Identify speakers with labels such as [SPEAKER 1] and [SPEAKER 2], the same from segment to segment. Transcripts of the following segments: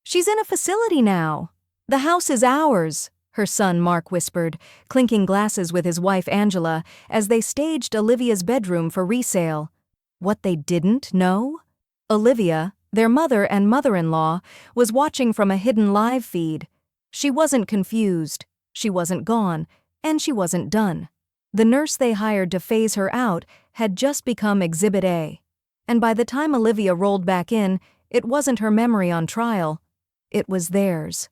[SPEAKER 1] She's in a facility now. The house is ours, her son Mark whispered, clinking glasses with his wife Angela as they staged Olivia's bedroom for resale. What they didn't know? Olivia, their mother and mother-in-law, was watching from a hidden live feed. She wasn't confused, she wasn't gone, and she wasn't done. The nurse they hired to phase her out had just become Exhibit A. And by the time Olivia rolled back in, it wasn't her memory on trial. It was theirs.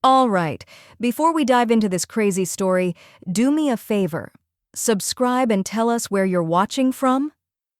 [SPEAKER 1] All right, before we dive into this crazy story, do me a favor. Subscribe and tell us where you're watching from.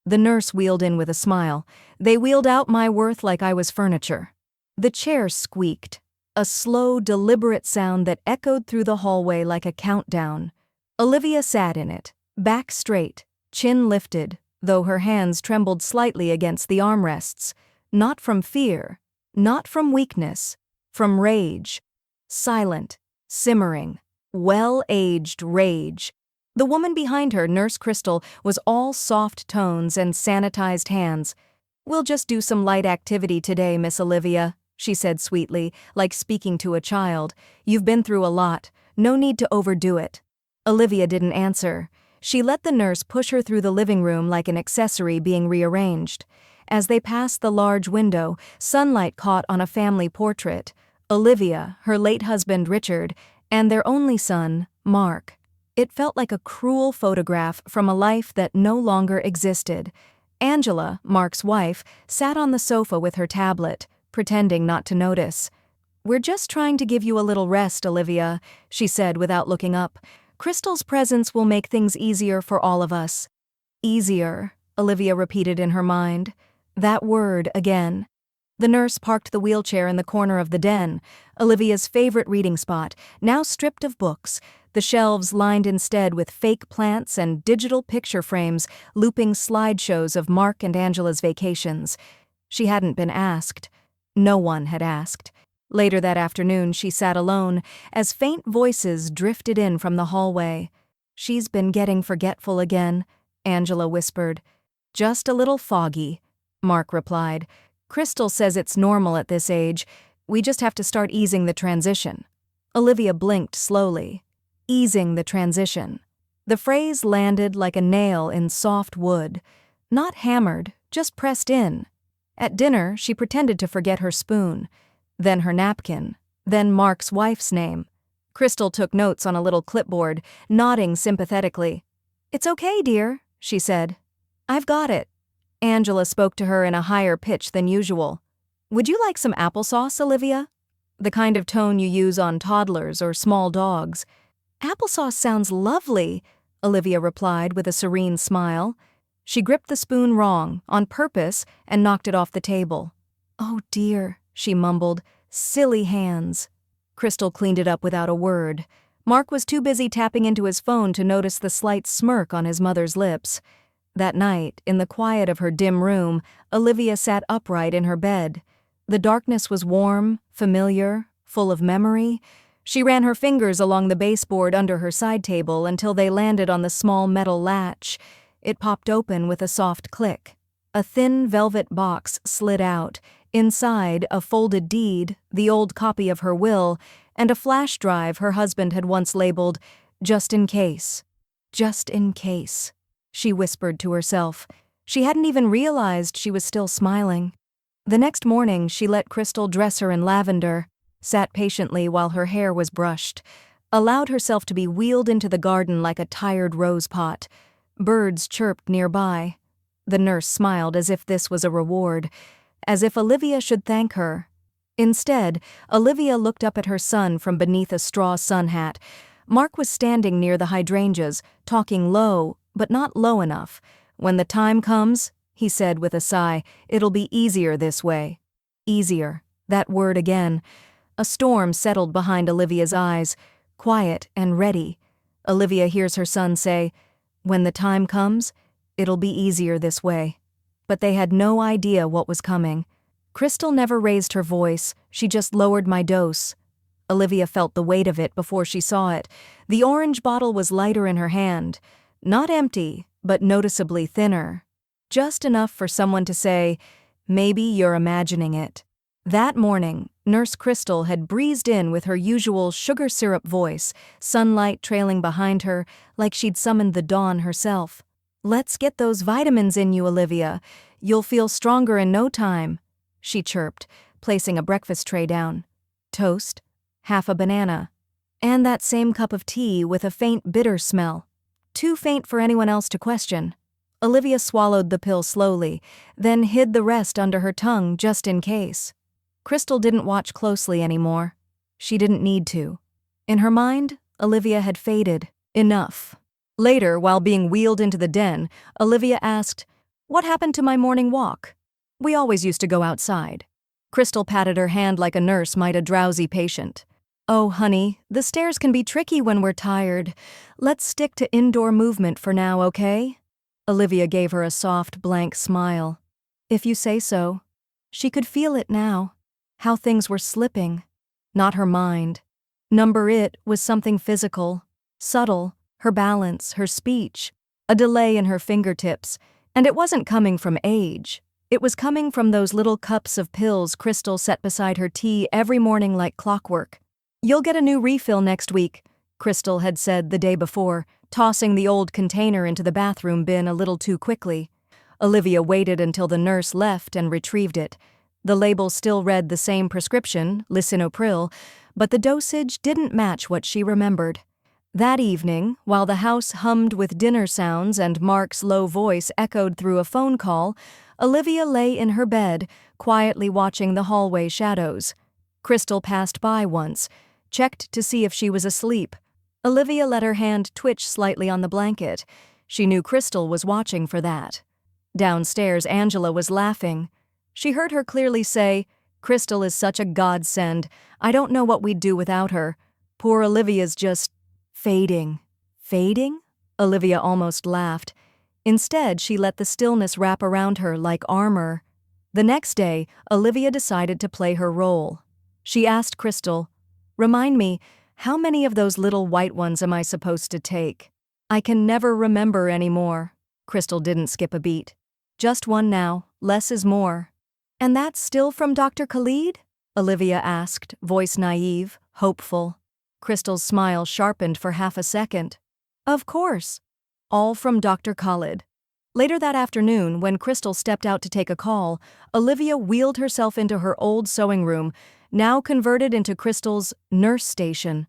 [SPEAKER 1] The nurse wheeled in with a smile. They wheeled out my worth like I was furniture. The chair squeaked, a slow, deliberate sound that echoed through the hallway like a countdown. Olivia sat in it, back straight, chin lifted, though her hands trembled slightly against the armrests. Not from fear, not from weakness, from rage. Silent, simmering, well-aged rage. The woman behind her, Nurse Crystal, was all soft tones and sanitized hands. "We'll just do some light activity today, Miss Olivia," she said sweetly, like speaking to a child. "You've been through a lot. No need to overdo it." Olivia didn't answer. She let the nurse push her through the living room like an accessory being rearranged. As they passed the large window, sunlight caught on a family portrait. Olivia, her late husband Richard, and their only son, Mark. It felt like a cruel photograph from a life that no longer existed. Angela, Mark's wife, sat on the sofa with her tablet, pretending not to notice. "We're just trying to give you a little rest, Olivia," she said without looking up. "Crystal's presence will make things easier for all of us." "Easier," Olivia repeated in her mind. That word again. The nurse parked the wheelchair in the corner of the den, Olivia's favorite reading spot, now stripped of books, the shelves lined instead with fake plants and digital picture frames looping slideshows of Mark and Angela's vacations. She hadn't been asked. No one had asked. Later that afternoon, she sat alone as faint voices drifted in from the hallway. "She's been getting forgetful again," Angela whispered. "Just a little foggy," Mark replied. "Crystal says it's normal at this age. We just have to start easing the transition." Olivia blinked slowly. Easing the transition. The phrase landed like a nail in soft wood. Not hammered, just pressed in. At dinner, she pretended to forget her spoon. Then her napkin. Then Mark's wife's name. Crystal took notes on a little clipboard, nodding sympathetically. "It's okay, dear," she said. "I've got it." Angela spoke to her in a higher pitch than usual. "Would you like some applesauce, Olivia?" The kind of tone you use on toddlers or small dogs. "Applesauce sounds lovely," Olivia replied with a serene smile. She gripped the spoon wrong, on purpose, and knocked it off the table. "Oh dear," she mumbled. "Silly hands." Crystal cleaned it up without a word. Mark was too busy tapping into his phone to notice the slight smirk on his mother's lips. That night, in the quiet of her dim room, Olivia sat upright in her bed. The darkness was warm, familiar, full of memory. She ran her fingers along the baseboard under her side table until they landed on the small metal latch. It popped open with a soft click. A thin velvet box slid out. Inside, a folded deed, the old copy of her will, and a flash drive her husband had once labeled, "Just in case." Just in case. She whispered to herself. She hadn't even realized she was still smiling. The next morning, she let Crystal dress her in lavender, sat patiently while her hair was brushed, allowed herself to be wheeled into the garden like a tired rose pot. Birds chirped nearby. The nurse smiled as if this was a reward, as if Olivia should thank her. Instead, Olivia looked up at her son from beneath a straw sun hat. Mark was standing near the hydrangeas, talking low, but not low enough. "When the time comes," he said with a sigh, "it'll be easier this way." Easier. That word again. A storm settled behind Olivia's eyes, quiet and ready. Olivia hears her son say, "When the time comes, it'll be easier this way." But they had no idea what was coming. Crystal never raised her voice, she just lowered my dose. Olivia felt the weight of it before she saw it. The orange bottle was lighter in her hand. Not empty, but noticeably thinner. Just enough for someone to say, "Maybe you're imagining it." That morning, Nurse Crystal had breezed in with her usual sugar syrup voice, sunlight trailing behind her like she'd summoned the dawn herself. "Let's get those vitamins in you, Olivia. You'll feel stronger in no time," she chirped, placing a breakfast tray down. Toast, half a banana, and that same cup of tea with a faint bitter smell. Too faint for anyone else to question. Olivia swallowed the pill slowly, then hid the rest under her tongue just in case. Crystal didn't watch closely anymore. She didn't need to. In her mind, Olivia had faded. Enough. Later, while being wheeled into the den, Olivia asked, "What happened to my morning walk?" "We always used to go outside." Crystal patted her hand like a nurse might a drowsy patient. "Oh, honey, the stairs can be tricky when we're tired. Let's stick to indoor movement for now, okay?" Olivia gave her a soft, blank smile. "If you say so." She could feel it now. How things were slipping. Not her mind. Number it was something physical, subtle, her balance, her speech, a delay in her fingertips, and it wasn't coming from age. It was coming from those little cups of pills Crystal set beside her tea every morning like clockwork. "You'll get a new refill next week," Crystal had said the day before, tossing the old container into the bathroom bin a little too quickly. Olivia waited until the nurse left and retrieved it. The label still read the same prescription, lisinopril, but the dosage didn't match what she remembered. That evening, while the house hummed with dinner sounds and Mark's low voice echoed through a phone call, Olivia lay in her bed, quietly watching the hallway shadows. Crystal passed by once, checked to see if she was asleep. Olivia let her hand twitch slightly on the blanket. She knew Crystal was watching for that. Downstairs, Angela was laughing. She heard her clearly say, "Crystal is such a godsend. I don't know what we'd do without her. Poor Olivia's just fading." Fading? Olivia almost laughed. Instead, she let the stillness wrap around her like armor. The next day, Olivia decided to play her role. She asked Crystal, "Remind me, how many of those little white ones am I supposed to take?" "I can never remember anymore." Crystal didn't skip a beat. "Just one now, less is more." "And that's still from Dr. Khalid?" Olivia asked, voice naive, hopeful. Crystal's smile sharpened for half a second. "Of course. All from Dr. Khalid." Later that afternoon, when Crystal stepped out to take a call, Olivia wheeled herself into her old sewing room, now converted into Crystal's nurse station.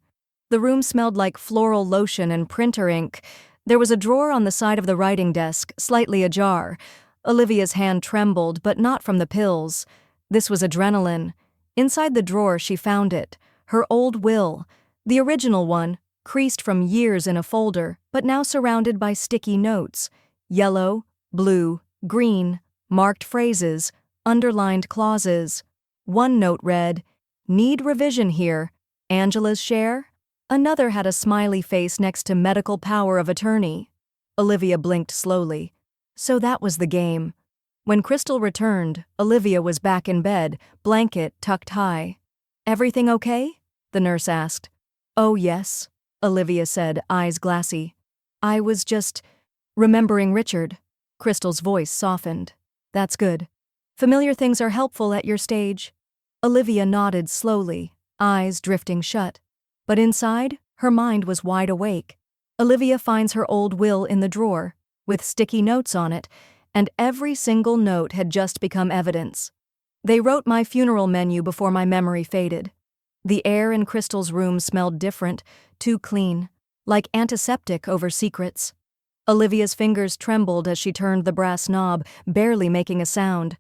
[SPEAKER 1] The room smelled like floral lotion and printer ink. There was a drawer on the side of the writing desk, slightly ajar. Olivia's hand trembled, but not from the pills. This was adrenaline. Inside the drawer she found it, her old will, the original one, creased from years in a folder, but now surrounded by sticky notes. Yellow, blue, green, marked phrases, underlined clauses. One note read, "Need revision here. Angela's share?" Another had a smiley face next to medical power of attorney. Olivia blinked slowly. So that was the game. When Crystal returned, Olivia was back in bed, blanket tucked high. "Everything okay?" the nurse asked. "Oh yes," Olivia said, eyes glassy. "I was just remembering Richard." Crystal's voice softened. "That's good. Familiar things are helpful at your stage." Olivia nodded slowly, eyes drifting shut. But inside, her mind was wide awake. Olivia finds her old will in the drawer, with sticky notes on it, and every single note had just become evidence. "They wrote my funeral menu before my memory faded." The air in Crystal's room smelled different, too clean, like antiseptic over secrets. Olivia's fingers trembled as she turned the brass knob, barely making a sound.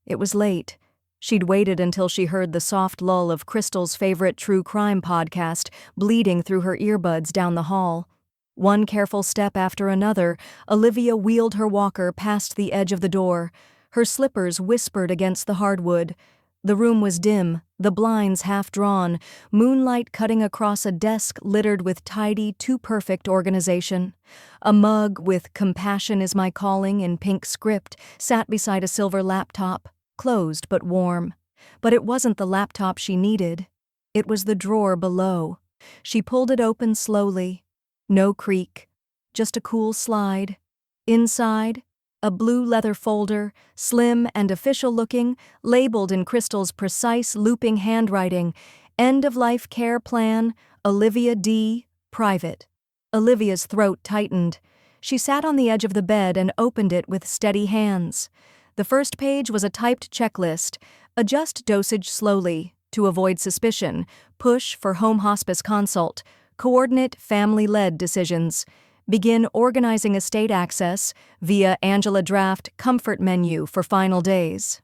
[SPEAKER 1] It was late. She'd waited until she heard the soft lull of Crystal's favorite true crime podcast bleeding through her earbuds down the hall. One careful step after another, Olivia wheeled her walker past the edge of the door. Her slippers whispered against the hardwood. The room was dim, the blinds half drawn, moonlight cutting across a desk littered with tidy, too-perfect organization. A mug with "Compassion is my calling" in pink script sat beside a silver laptop, closed but warm. But it wasn't the laptop she needed. It was the drawer below. She pulled it open slowly. No creak, just a cool slide. Inside, a blue leather folder, slim and official-looking, labeled in Crystal's precise looping handwriting, End-of-Life Care Plan, Olivia D., Private. Olivia's throat tightened. She sat on the edge of the bed and opened it with steady hands. The first page was a typed checklist: adjust dosage slowly, to avoid suspicion, push for home hospice consult, coordinate family-led decisions, begin organizing estate access via Angela Draft comfort menu for final days.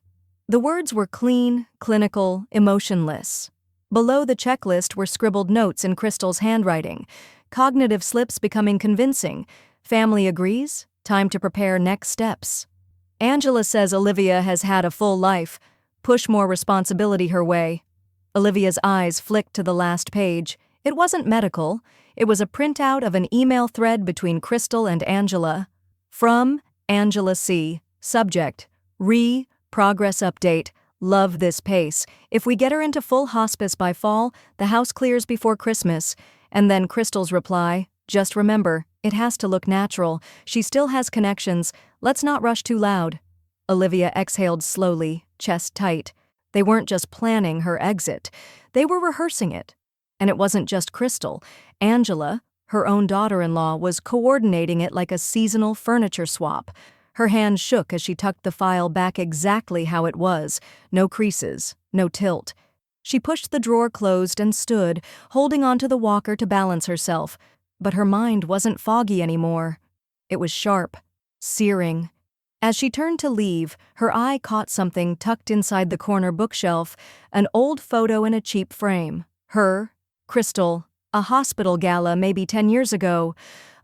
[SPEAKER 1] The words were clean, clinical, emotionless. Below the checklist were scribbled notes in Crystal's handwriting, cognitive slips becoming convincing. Family agrees, time to prepare next steps. Angela says Olivia has had a full life. Push more responsibility her way. Olivia's eyes flicked to the last page. It wasn't medical. It was a printout of an email thread between Crystal and Angela. From Angela C. Subject: Progress update. Love this pace. If we get her into full hospice by fall, the house clears before Christmas. And then Crystal's reply: just remember, it has to look natural. She still has connections. Let's not rush too loud. Olivia exhaled slowly, chest tight. They weren't just planning her exit. They were rehearsing it. And it wasn't just Crystal. Angela, her own daughter-in-law, was coordinating it like a seasonal furniture swap. Her hand shook as she tucked the file back exactly how it was. No creases, no tilt. She pushed the drawer closed and stood, holding onto the walker to balance herself. But her mind wasn't foggy anymore. It was sharp, searing. As she turned to leave, her eye caught something tucked inside the corner bookshelf, an old photo in a cheap frame. Her, Crystal, a hospital gala maybe 10 years ago.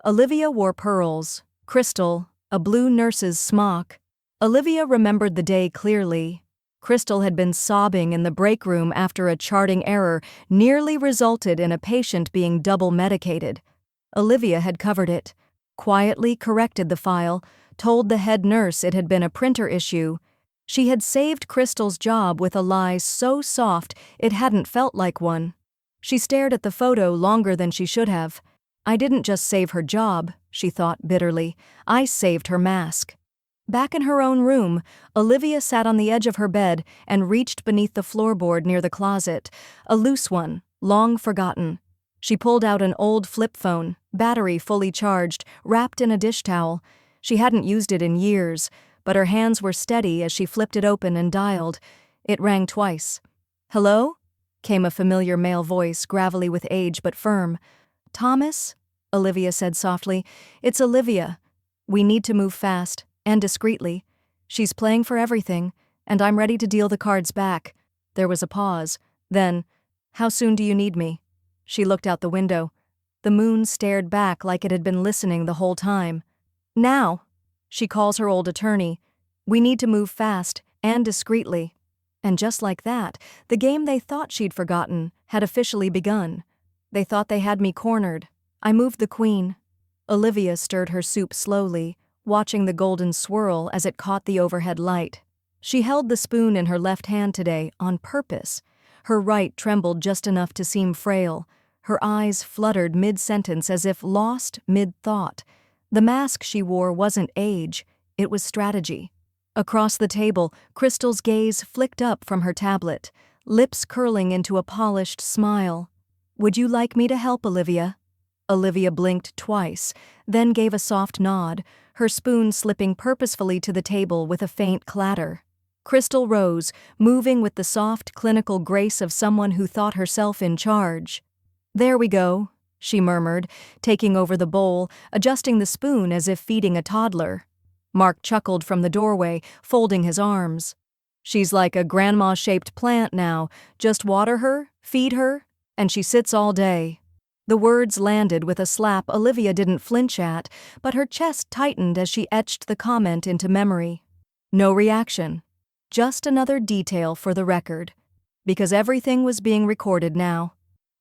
[SPEAKER 1] Olivia wore pearls. Crystal, a blue nurse's smock. Olivia remembered the day clearly. Crystal had been sobbing in the break room after a charting error nearly resulted in a patient being double medicated. Olivia had covered it, quietly corrected the file, told the head nurse it had been a printer issue. She had saved Crystal's job with a lie so soft it hadn't felt like one. She stared at the photo longer than she should have. I didn't just save her job, she thought bitterly. I saved her mask. Back in her own room, Olivia sat on the edge of her bed and reached beneath the floorboard near the closet, a loose one, long forgotten. She pulled out an old flip phone, battery fully charged, wrapped in a dish towel. She hadn't used it in years, but her hands were steady as she flipped it open and dialed. It rang twice. "Hello?" came a familiar male voice, gravelly with age but firm. "Thomas?" Olivia said softly. "It's Olivia. We need to move fast, and discreetly. She's playing for everything, and I'm ready to deal the cards back." There was a pause. Then, "How soon do you need me?" She looked out the window. The moon stared back like it had been listening the whole time. "Now." She calls her old attorney. "We need to move fast, and discreetly." And just like that, the game they thought she'd forgotten had officially begun. They thought they had me cornered. I moved the queen. Olivia stirred her soup slowly, watching the golden swirl as it caught the overhead light. She held the spoon in her left hand today on purpose. Her right trembled just enough to seem frail. Her eyes fluttered mid-sentence as if lost mid-thought. The mask she wore wasn't age, it was strategy. Across the table, Crystal's gaze flicked up from her tablet, lips curling into a polished smile. "Would you like me to help, Olivia?" Olivia blinked twice, then gave a soft nod, her spoon slipping purposefully to the table with a faint clatter. Crystal rose, moving with the soft, clinical grace of someone who thought herself in charge. "There we go," she murmured, taking over the bowl, adjusting the spoon as if feeding a toddler. Mark chuckled from the doorway, folding his arms. "She's like a grandma-shaped plant now. Just water her, feed her, and she sits all day." The words landed with a slap Olivia didn't flinch at, but her chest tightened as she etched the comment into memory. No reaction. Just another detail for the record. Because everything was being recorded now.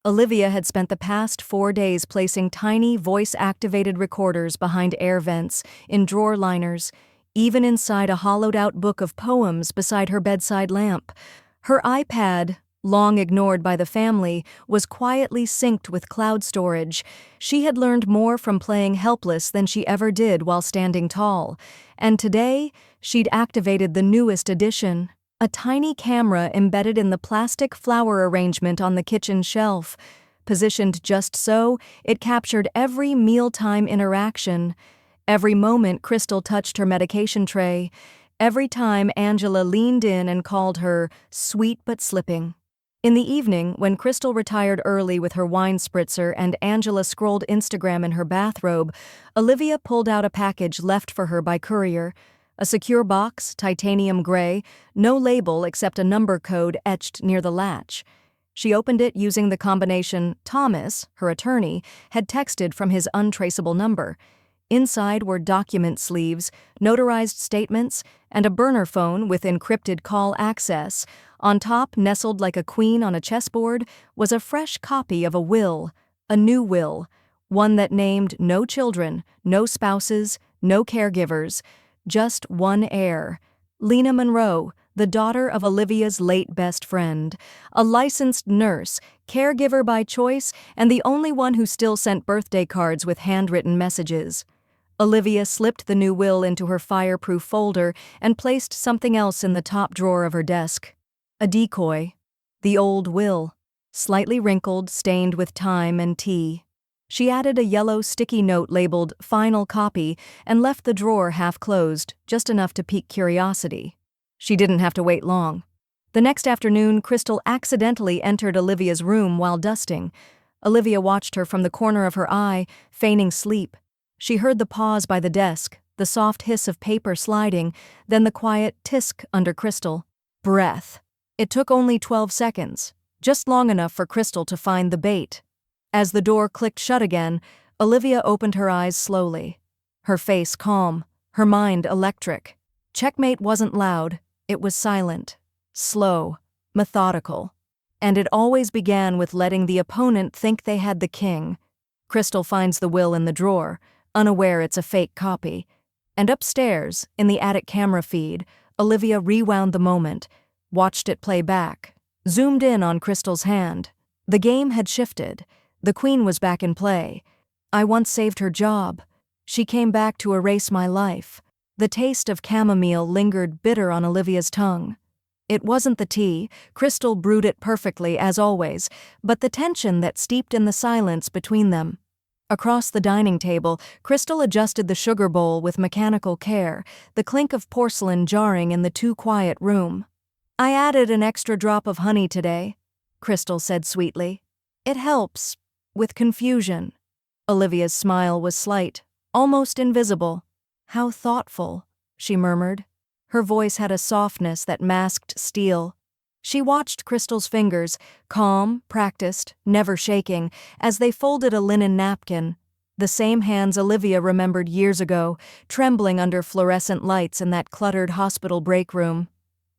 [SPEAKER 1] Olivia had spent the past 4 days placing tiny voice-activated recorders behind air vents, in drawer liners, even inside a hollowed-out book of poems beside her bedside lamp. Her iPad, long ignored by the family, was quietly synced with cloud storage. She had learned more from playing helpless than she ever did while standing tall. And today, she'd activated the newest addition, a tiny camera embedded in the plastic flower arrangement on the kitchen shelf. Positioned just so, it captured every mealtime interaction, every moment Crystal touched her medication tray, every time Angela leaned in and called her sweet but slipping. In the evening, when Crystal retired early with her wine spritzer and Angela scrolled Instagram in her bathrobe, Olivia pulled out a package left for her by courier. A secure box, titanium gray, no label except a number code etched near the latch. She opened it using the combination Thomas, her attorney, had texted from his untraceable number. Inside were document sleeves, notarized statements, and a burner phone with encrypted call access. On top, nestled like a queen on a chessboard, was a fresh copy of a will, a new will, one that named no children, no spouses, no caregivers, just one heir. Lena Monroe, the daughter of Olivia's late best friend, a licensed nurse, caregiver by choice, and the only one who still sent birthday cards with handwritten messages. Olivia slipped the new will into her fireproof folder and placed something else in the top drawer of her desk. A decoy. The old will. Slightly wrinkled, stained with time and tea. She added a yellow sticky note labeled "Final Copy" and left the drawer half closed, just enough to pique curiosity. She didn't have to wait long. The next afternoon, Crystal accidentally entered Olivia's room while dusting. Olivia watched her from the corner of her eye, feigning sleep. She heard the pause by the desk, the soft hiss of paper sliding, then the quiet tisk under Crystal. Breath. It took only 12 seconds, just long enough for Crystal to find the bait. As the door clicked shut again, Olivia opened her eyes slowly. Her face calm, her mind electric. Checkmate wasn't loud, it was silent, slow, methodical. And it always began with letting the opponent think they had the king. Crystal finds the will in the drawer, unaware it's a fake copy. And upstairs, in the attic camera feed, Olivia rewound the moment, watched it play back, zoomed in on Crystal's hand. The game had shifted. The queen was back in play. I once saved her job. She came back to erase my life. The taste of chamomile lingered bitter on Olivia's tongue. It wasn't the tea, Crystal brewed it perfectly as always, but the tension that steeped in the silence between them. Across the dining table, Crystal adjusted the sugar bowl with mechanical care, the clink of porcelain jarring in the too-quiet room. I added an extra drop of honey today, Crystal said sweetly. It helps, with confusion. Olivia's smile was slight, almost invisible. How thoughtful, she murmured. Her voice had a softness that masked steel. She watched Crystal's fingers, calm, practiced, never shaking, as they folded a linen napkin. The same hands Olivia remembered years ago, trembling under fluorescent lights in that cluttered hospital break room.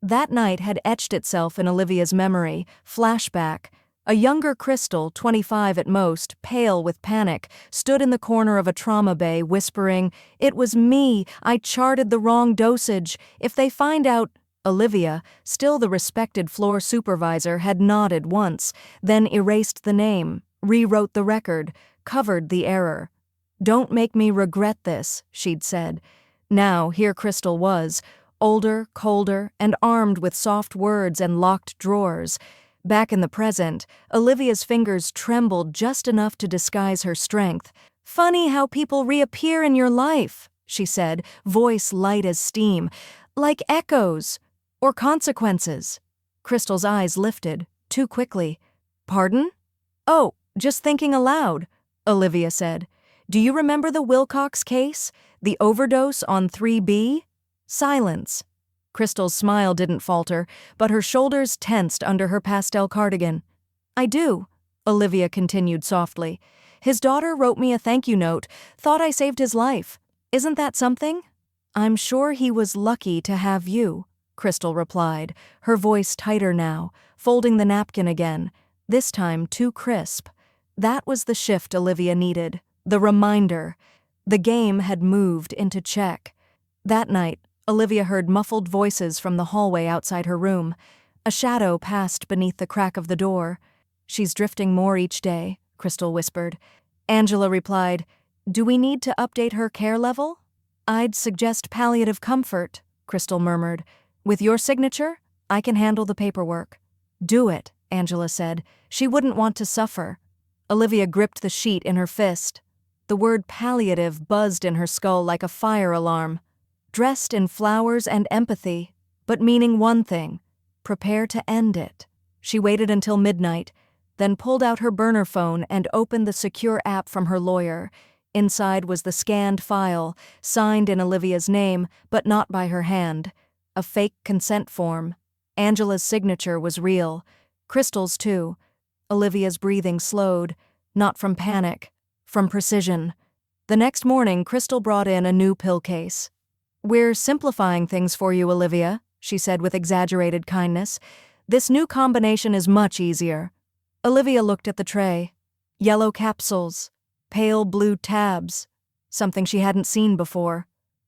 [SPEAKER 1] That night had etched itself in Olivia's memory, flashback. A younger Crystal, 25 at most, pale with panic, stood in the corner of a trauma bay, whispering, "It was me, I charted the wrong dosage. If they find out—" Olivia, still the respected floor supervisor, had nodded once, then erased the name, rewrote the record, covered the error. "Don't make me regret this," she'd said. Now, here Crystal was, older, colder, and armed with soft words and locked drawers. Back in the present, Olivia's fingers trembled just enough to disguise her strength. "Funny how people reappear in your life," she said, voice light as steam. "Like echoes. Or consequences." Crystal's eyes lifted, too quickly. "Pardon?" "Oh, just thinking aloud," Olivia said. "Do you remember the Wilcox case? The overdose on 3B?" Silence. Crystal's smile didn't falter, but her shoulders tensed under her pastel cardigan. "I do," Olivia continued softly. "His daughter wrote me a thank you note, thought I saved his life. Isn't that something?" "I'm sure he was lucky to have you," Crystal replied, her voice tighter now, folding the napkin again, this time too crisp. That was the shift Olivia needed, the reminder. The game had moved into check. That night, Olivia heard muffled voices from the hallway outside her room. A shadow passed beneath the crack of the door. "She's drifting more each day," Crystal whispered. Angela replied, "Do we need to update her care level?" "I'd suggest palliative comfort," Crystal murmured. "With your signature, I can handle the paperwork." "Do it," Angela said. "She wouldn't want to suffer." Olivia gripped the sheet in her fist. The word palliative buzzed in her skull like a fire alarm. Dressed in flowers and empathy, but meaning one thing: prepare to end it. She waited until midnight, then pulled out her burner phone and opened the secure app from her lawyer. Inside was the scanned file, signed in Olivia's name, but not by her hand. A fake consent form. Angela's signature was real. Crystal's too. Olivia's breathing slowed, not from panic, from precision. The next morning, Crystal brought in a new pill case. "We're simplifying things for you, Olivia," she said with exaggerated kindness. "This new combination is much easier." Olivia looked at the tray. Yellow capsules, pale blue tabs, something she hadn't seen before.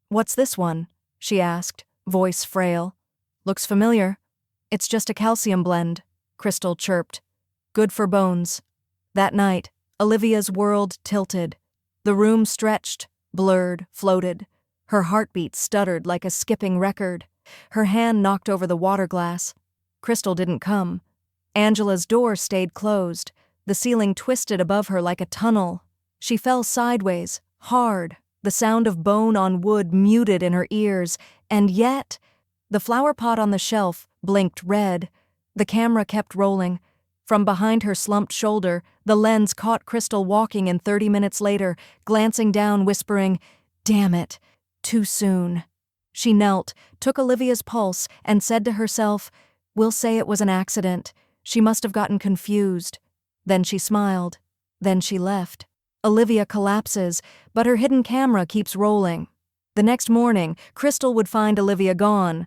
[SPEAKER 1] "What's this one?" she asked, voice frail. "Looks familiar." "It's just a calcium blend," Crystal chirped. "Good for bones." That night, Olivia's world tilted. The room stretched, blurred, floated. Her heartbeat stuttered like a skipping record. Her hand knocked over the water glass. Crystal didn't come. Angela's door stayed closed. The ceiling twisted above her like a tunnel. She fell sideways, hard, the sound of bone on wood muted in her ears, and yet the flower pot on the shelf blinked red. The camera kept rolling. From behind her slumped shoulder, the lens caught Crystal walking in 30 minutes later, glancing down, whispering, "Damn it, too soon." She knelt, took Olivia's pulse, and said to herself, "We'll say it was an accident. She must have gotten confused." Then she smiled. Then she left. Olivia collapses, but her hidden camera keeps rolling. The next morning, Crystal would find Olivia gone.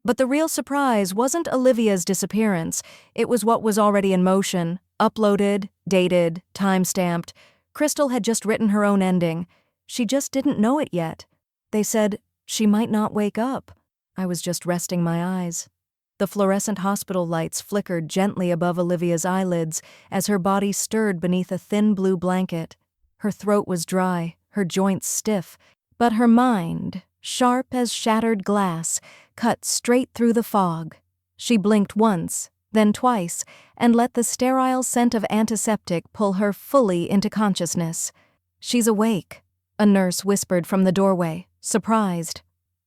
[SPEAKER 1] But the real surprise wasn't Olivia's disappearance. It was what was already in motion, uploaded, dated, time-stamped. Crystal had just written her own ending. She just didn't know it yet. They said she might not wake up. I was just resting my eyes. The fluorescent hospital lights flickered gently above Olivia's eyelids as her body stirred beneath a thin blue blanket. Her throat was dry, her joints stiff, but her mind, sharp as shattered glass, cut straight through the fog. She blinked once, then twice, and let the sterile scent of antiseptic pull her fully into consciousness. "She's awake," a nurse whispered from the doorway, surprised.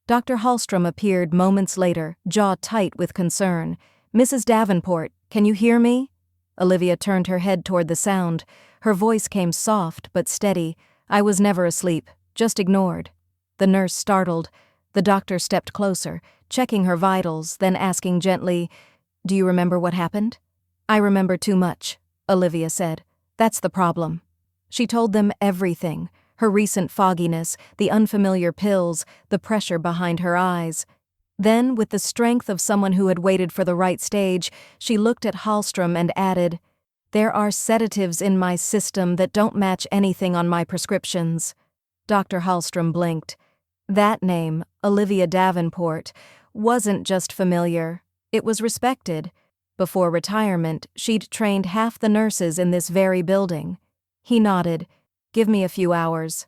[SPEAKER 1] Dr. Hallstrom appeared moments later, jaw tight with concern. "Mrs. Davenport, can you hear me?" Olivia turned her head toward the sound. Her voice came soft but steady. "I was never asleep, just ignored." The nurse startled. The doctor stepped closer, checking her vitals, then asking gently, "Do you remember what happened?" "I remember too much," Olivia said. "That's the problem." She told them everything. Her recent fogginess, the unfamiliar pills, the pressure behind her eyes. Then, with the strength of someone who had waited for the right stage, she looked at Hallstrom and added, "There are sedatives in my system that don't match anything on my prescriptions." Dr. Hallstrom blinked. That name, Olivia Davenport, wasn't just familiar. It was respected. Before retirement, she'd trained half the nurses in this very building. He nodded. "Give me a few hours."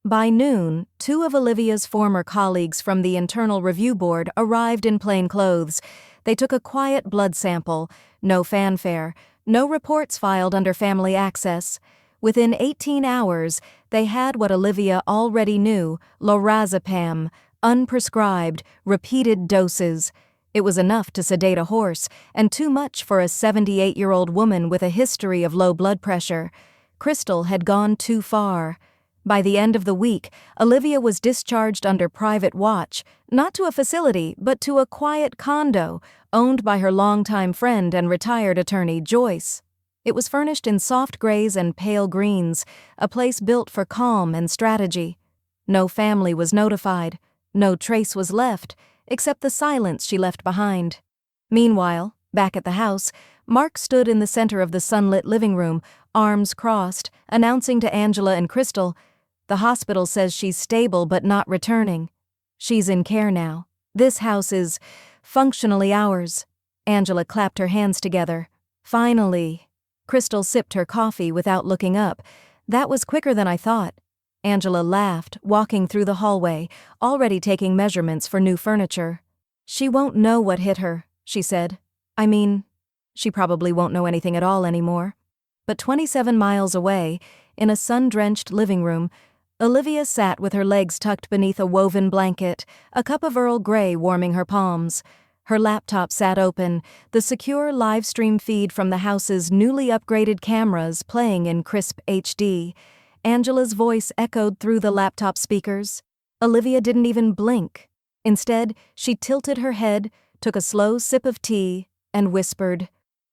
[SPEAKER 1] By noon, 2 of Olivia's former colleagues from the Internal Review Board arrived in plain clothes. They took a quiet blood sample, no fanfare, no reports filed under family access. Within 18 hours, they had what Olivia already knew, lorazepam, unprescribed, repeated doses. It was enough to sedate a horse, and too much for a 78-year-old woman with a history of low blood pressure. Crystal had gone too far. By the end of the week, Olivia was discharged under private watch, not to a facility, but to a quiet condo, owned by her longtime friend and retired attorney, Joyce. It was furnished in soft grays and pale greens, a place built for calm and strategy. No family was notified. No trace was left, except the silence she left behind. Meanwhile, back at the house, Mark stood in the center of the sunlit living room, arms crossed, announcing to Angela and Crystal, "The hospital says she's stable but not returning. She's in care now. This house is functionally ours." Angela clapped her hands together. Finally. Crystal sipped her coffee without looking up. That was quicker than I thought. Angela laughed, walking through the hallway, already taking measurements for new furniture. She won't know what hit her, she said. I mean, she probably won't know anything at all anymore. But 27 miles away, in a sun-drenched living room, Olivia sat with her legs tucked beneath a woven blanket, a cup of Earl Grey warming her palms. Her laptop sat open, the secure live stream feed from the house's newly upgraded cameras playing in crisp HD. Angela's voice echoed through the laptop speakers. Olivia didn't even blink. Instead, she tilted her head, took a slow sip of tea, and whispered,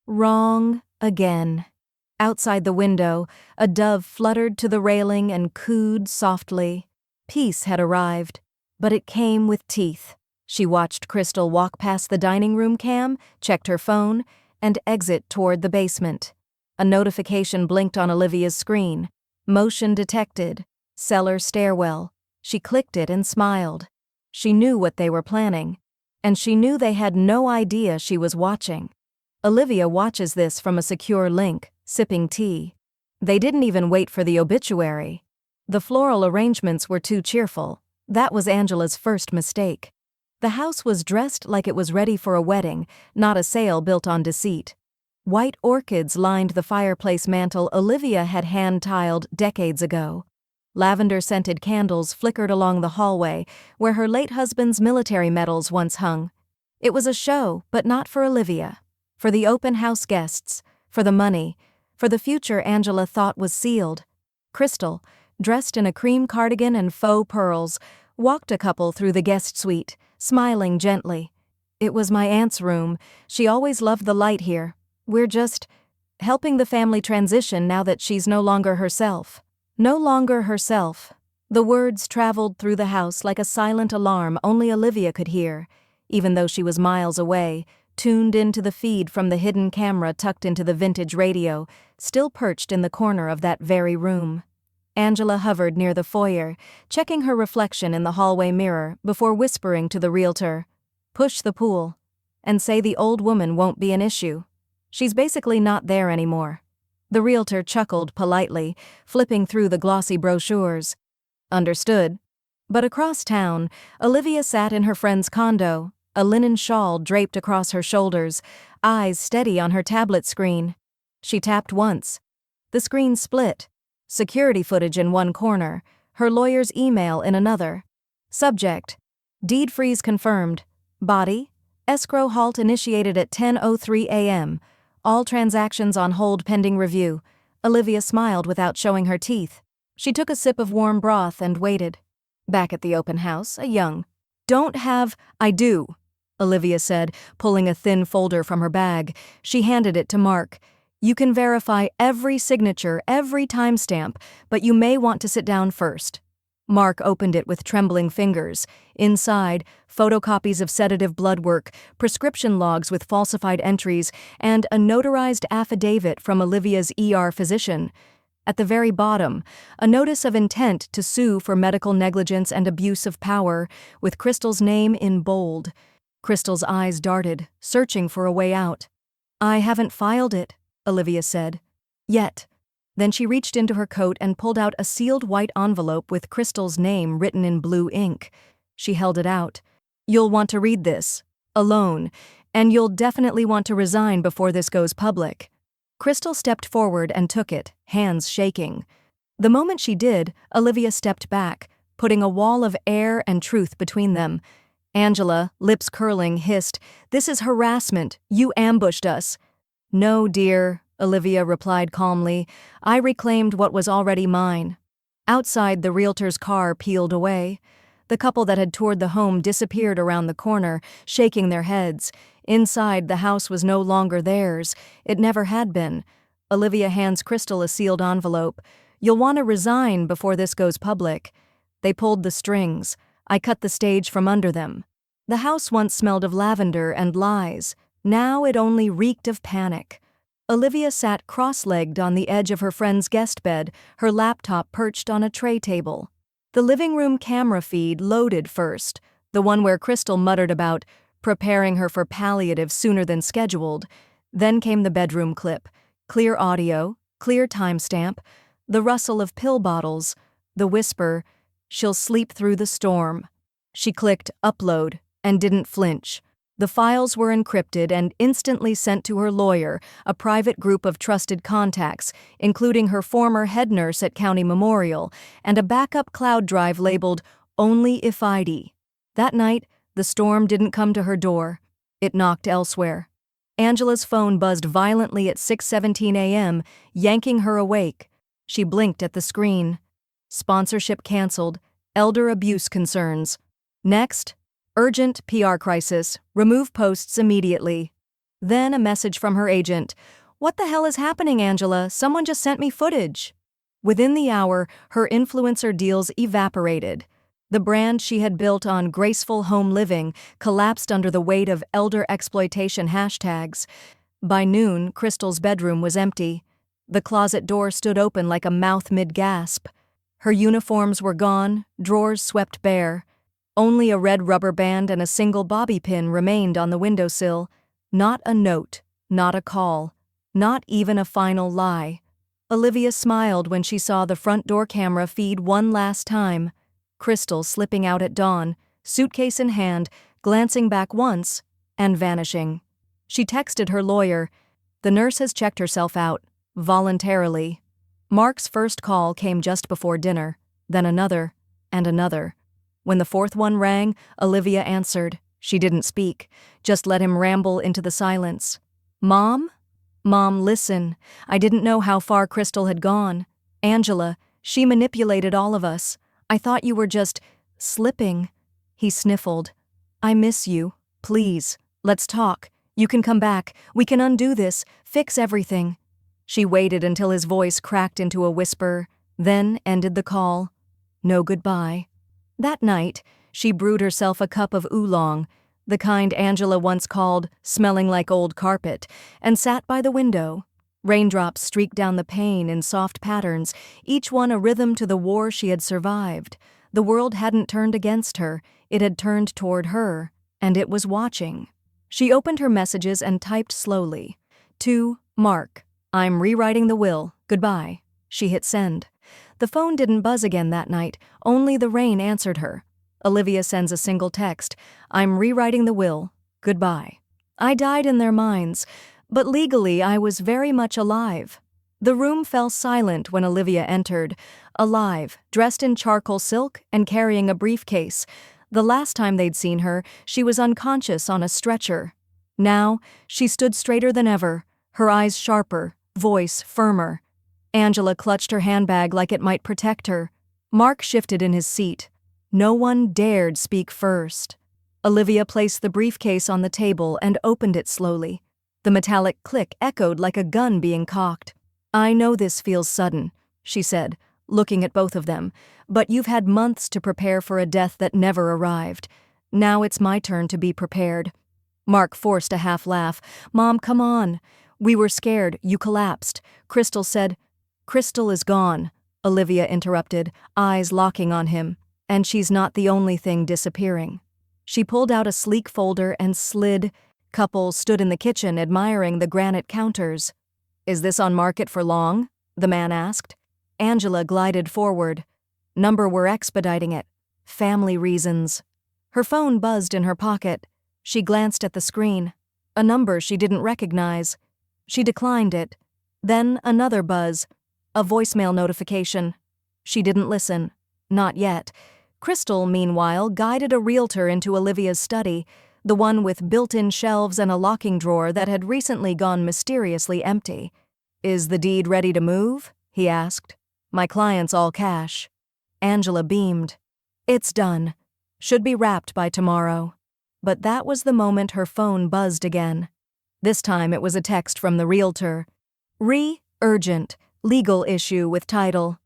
[SPEAKER 1] "Wrong again." Outside the window, a dove fluttered to the railing and cooed softly. Peace had arrived, but it came with teeth. She watched Crystal walk past the dining room cam, checked her phone, and exit toward the basement. A notification blinked on Olivia's screen. Motion detected. Cellar stairwell. She clicked it and smiled. She knew what they were planning, and she knew they had no idea she was watching. Olivia watches this from a secure link, sipping tea. They didn't even wait for the obituary. The floral arrangements were too cheerful. That was Angela's first mistake. The house was dressed like it was ready for a wedding, not a sale built on deceit. White orchids lined the fireplace mantel Olivia had hand-tiled decades ago. Lavender-scented candles flickered along the hallway, where her late husband's military medals once hung. It was a show, but not for Olivia. For the open house guests, for the money, for the future Angela thought was sealed. Crystal, dressed in a cream cardigan and faux pearls, walked a couple through the guest suite, smiling gently. "It was my aunt's room. She always loved the light here. We're just helping the family transition now that she's no longer herself." No longer herself. The words traveled through the house like a silent alarm only Olivia could hear, even though she was miles away, tuned into the feed from the hidden camera tucked into the vintage radio, still perched in the corner of that very room. Angela hovered near the foyer, checking her reflection in the hallway mirror before whispering to the realtor, "Push the pool, and say the old woman won't be an issue. She's basically not there anymore." The realtor chuckled politely, flipping through the glossy brochures. "Understood." But across town, Olivia sat in her friend's condo, a linen shawl draped across her shoulders, eyes steady on her tablet screen. She tapped once. The screen split. Security footage in one corner, her lawyer's email in another. Subject: Deed freeze confirmed. Body: escrow halt initiated at 10:03 a.m. All transactions on hold pending review. Olivia smiled without showing her teeth. She took a sip of warm broth and waited. Back at the open house, a young I do, Olivia said, pulling a thin folder from her bag. She handed it to Mark. "You can verify every signature, every timestamp, but you may want to sit down first." Mark opened it with trembling fingers. Inside, photocopies of sedative blood work, prescription logs with falsified entries, and a notarized affidavit from Olivia's ER physician. At the very bottom, a notice of intent to sue for medical negligence and abuse of power, with Crystal's name in bold. Crystal's eyes darted, searching for a way out. "I haven't filed it," Olivia said. "Yet." Then she reached into her coat and pulled out a sealed white envelope with Crystal's name written in blue ink. She held it out. "You'll want to read this, alone, and you'll definitely want to resign before this goes public." Crystal stepped forward and took it, hands shaking. The moment she did, Olivia stepped back, putting a wall of air and truth between them. Angela, lips curling, hissed, "This is harassment. You ambushed us." "No, dear," Olivia replied calmly. "I reclaimed what was already mine." Outside, the realtor's car peeled away. The couple that had toured the home disappeared around the corner, shaking their heads. Inside, the house was no longer theirs. It never had been. Olivia hands Crystal a sealed envelope. "You'll want to resign before this goes public." They pulled the strings. I cut the stage from under them. The house once smelled of lavender and lies. Now it only reeked of panic. Olivia sat cross-legged on the edge of her friend's guest bed, her laptop perched on a tray table. The living room camera feed loaded first, the one where Crystal muttered about preparing her for palliative sooner than scheduled. Then came the bedroom clip. Clear audio, clear timestamp, the rustle of pill bottles, the whisper, "She'll sleep through the storm." She clicked upload and didn't flinch. The files were encrypted and instantly sent to her lawyer, a private group of trusted contacts, including her former head nurse at County Memorial, and a backup cloud drive labeled "Only if I'd." That night, the storm didn't come to her door. It knocked elsewhere. Angela's phone buzzed violently at 6:17 a.m., yanking her awake. She blinked at the screen. Sponsorship canceled. Elder abuse concerns. Next, urgent PR crisis. Remove posts immediately. Then a message from her agent. "What the hell is happening, Angela? Someone just sent me footage." Within the hour, her influencer deals evaporated. The brand she had built on graceful home living collapsed under the weight of elder exploitation hashtags. By noon, Crystal's bedroom was empty. The closet door stood open like a mouth mid-gasp. Her uniforms were gone, drawers swept bare. Only a red rubber band and a single bobby pin remained on the windowsill. Not a note, not a call, not even a final lie. Olivia smiled when she saw the front door camera feed one last time. Crystal slipping out at dawn, suitcase in hand, glancing back once, and vanishing. She texted her lawyer. "The nurse has checked herself out, voluntarily." Mark's first call came just before dinner, then another, and another. When the fourth one rang, Olivia answered. She didn't speak, just let him ramble into the silence. "Mom? Mom, listen. I didn't know how far Crystal had gone. Angela, she manipulated all of us. I thought you were just slipping." He sniffled. "I miss you. Please, let's talk. You can come back. We can undo this, fix everything." She waited until his voice cracked into a whisper, then ended the call. No goodbye. That night, she brewed herself a cup of oolong, the kind Angela once called smelling like old carpet, and sat by the window. Raindrops streaked down the pane in soft patterns, each one a rhythm to the war she had survived. The world hadn't turned against her, it had turned toward her, and it was watching. She opened her messages and typed slowly. To Mark, "I'm rewriting the will, goodbye." She hit send. The phone didn't buzz again that night, only the rain answered her. Olivia sends a single text. "I'm rewriting the will, goodbye." I died in their minds, but legally I was very much alive. The room fell silent when Olivia entered, alive, dressed in charcoal silk and carrying a briefcase. The last time they'd seen her, she was unconscious on a stretcher. Now, she stood straighter than ever, her eyes sharper, voice firmer. Angela clutched her handbag like it might protect her. Mark shifted in his seat. No one dared speak first. Olivia placed the briefcase on the table and opened it slowly. The metallic click echoed like a gun being cocked. "I know this feels sudden," she said, looking at both of them, "but you've had months to prepare for a death that never arrived. Now it's my turn to be prepared." Mark forced a half laugh. "Mom, come on. We were scared. You collapsed." Crystal said. "Crystal is gone," Olivia interrupted, eyes locking on him. "And she's not the only thing disappearing." She pulled out a sleek folder and slid. Couple stood in the kitchen admiring the granite counters. "Is this on market for long?" the man asked. Angela glided forward. "Number, we're expediting it. Family reasons." Her phone buzzed in her pocket. She glanced at the screen. A number she didn't recognize. She declined it. Then another buzz. A voicemail notification. She didn't listen. Not yet. Crystal, meanwhile, guided a realtor into Olivia's study, the one with built-in shelves and a locking drawer that had recently gone mysteriously empty. "Is the deed ready to move?" he asked. "My client's all cash." Angela beamed. "It's done. Should be wrapped by tomorrow." But that was the moment her phone buzzed again. This time it was a text from the realtor. "Urgent, legal issue with title."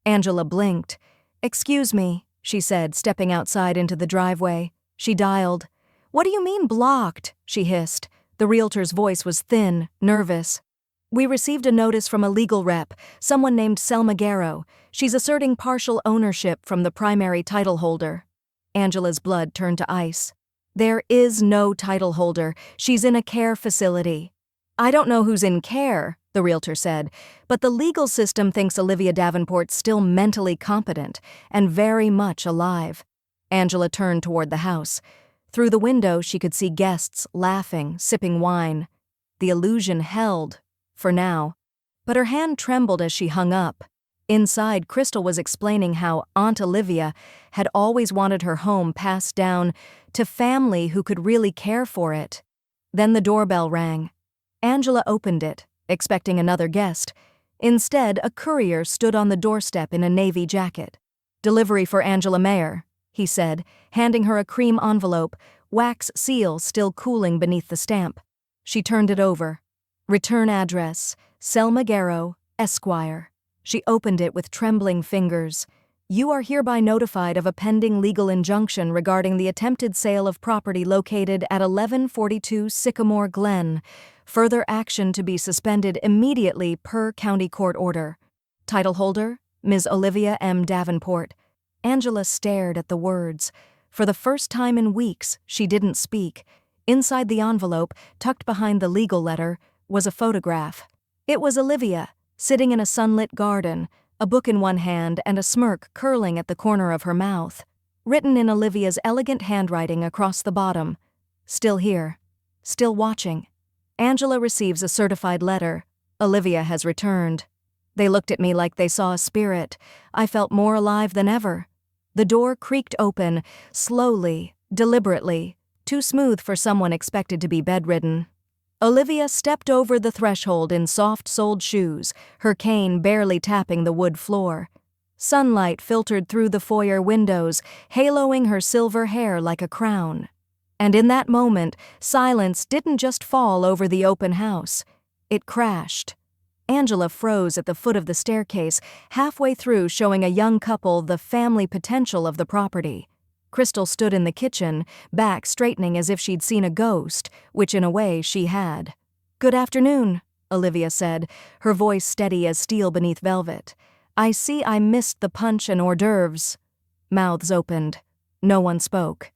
[SPEAKER 1] Angela blinked. "Excuse me," she said, stepping outside into the driveway. She dialed. "What do you mean blocked?" she hissed. The realtor's voice was thin, nervous. "We received a notice from a legal rep, someone named Selma Garrow. She's asserting partial ownership from the primary title holder." Angela's blood turned to ice. There is no title holder. She's in a care facility. I don't know who's in care, the realtor said, but the legal system thinks Olivia Davenport's still mentally competent and very much alive. Angela turned toward the house. Through the window, she could see guests laughing, sipping wine. The illusion held, for now. But her hand trembled as she hung up. Inside, Crystal was explaining how Aunt Olivia had always wanted her home passed down to family who could really care for it. Then the doorbell rang. Angela opened it, expecting another guest. Instead, a courier stood on the doorstep in a navy jacket. "Delivery for Angela Mayer," he said, handing her a cream envelope, wax seal still cooling beneath the stamp. She turned it over. "Return address, Selma Garrow, Esquire." She opened it with trembling fingers. "You are hereby notified of a pending legal injunction regarding the attempted sale of property located at 1142 Sycamore Glen. Further action to be suspended immediately per county court order. Title holder, Ms. Olivia M. Davenport." Angela stared at the words. For the first time in weeks, she didn't speak. Inside the envelope, tucked behind the legal letter, was a photograph. It was Olivia, sitting in a sunlit garden, a book in one hand and a smirk curling at the corner of her mouth. Written in Olivia's elegant handwriting across the bottom. "Still here. Still watching." Angela receives a certified letter. "Olivia has returned." They looked at me like they saw a spirit. I felt more alive than ever. The door creaked open, slowly, deliberately, too smooth for someone expected to be bedridden. Olivia stepped over the threshold in soft-soled shoes, her cane barely tapping the wood floor. Sunlight filtered through the foyer windows, haloing her silver hair like a crown. And in that moment, silence didn't just fall over the open house. It crashed. Angela froze at the foot of the staircase, halfway through showing a young couple the family potential of the property. Crystal stood in the kitchen, back straightening as if she'd seen a ghost, which in a way she had. "Good afternoon," Olivia said, her voice steady as steel beneath velvet. "I see I missed the punch and hors d'oeuvres." Mouths opened. No one spoke.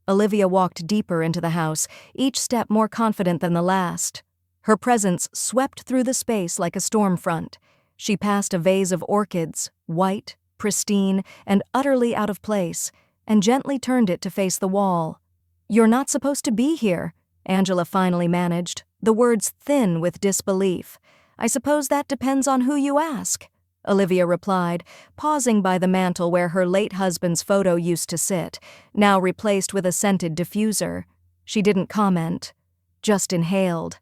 [SPEAKER 1] Olivia walked deeper into the house, each step more confident than the last. Her presence swept through the space like a storm front. She passed a vase of orchids, white, pristine, and utterly out of place, and gently turned it to face the wall. "You're not supposed to be here," Angela finally managed, the words thin with disbelief. "I suppose that depends on who you ask," Olivia replied, pausing by the mantel where her late husband's photo used to sit, now replaced with a scented diffuser. She didn't comment, just inhaled.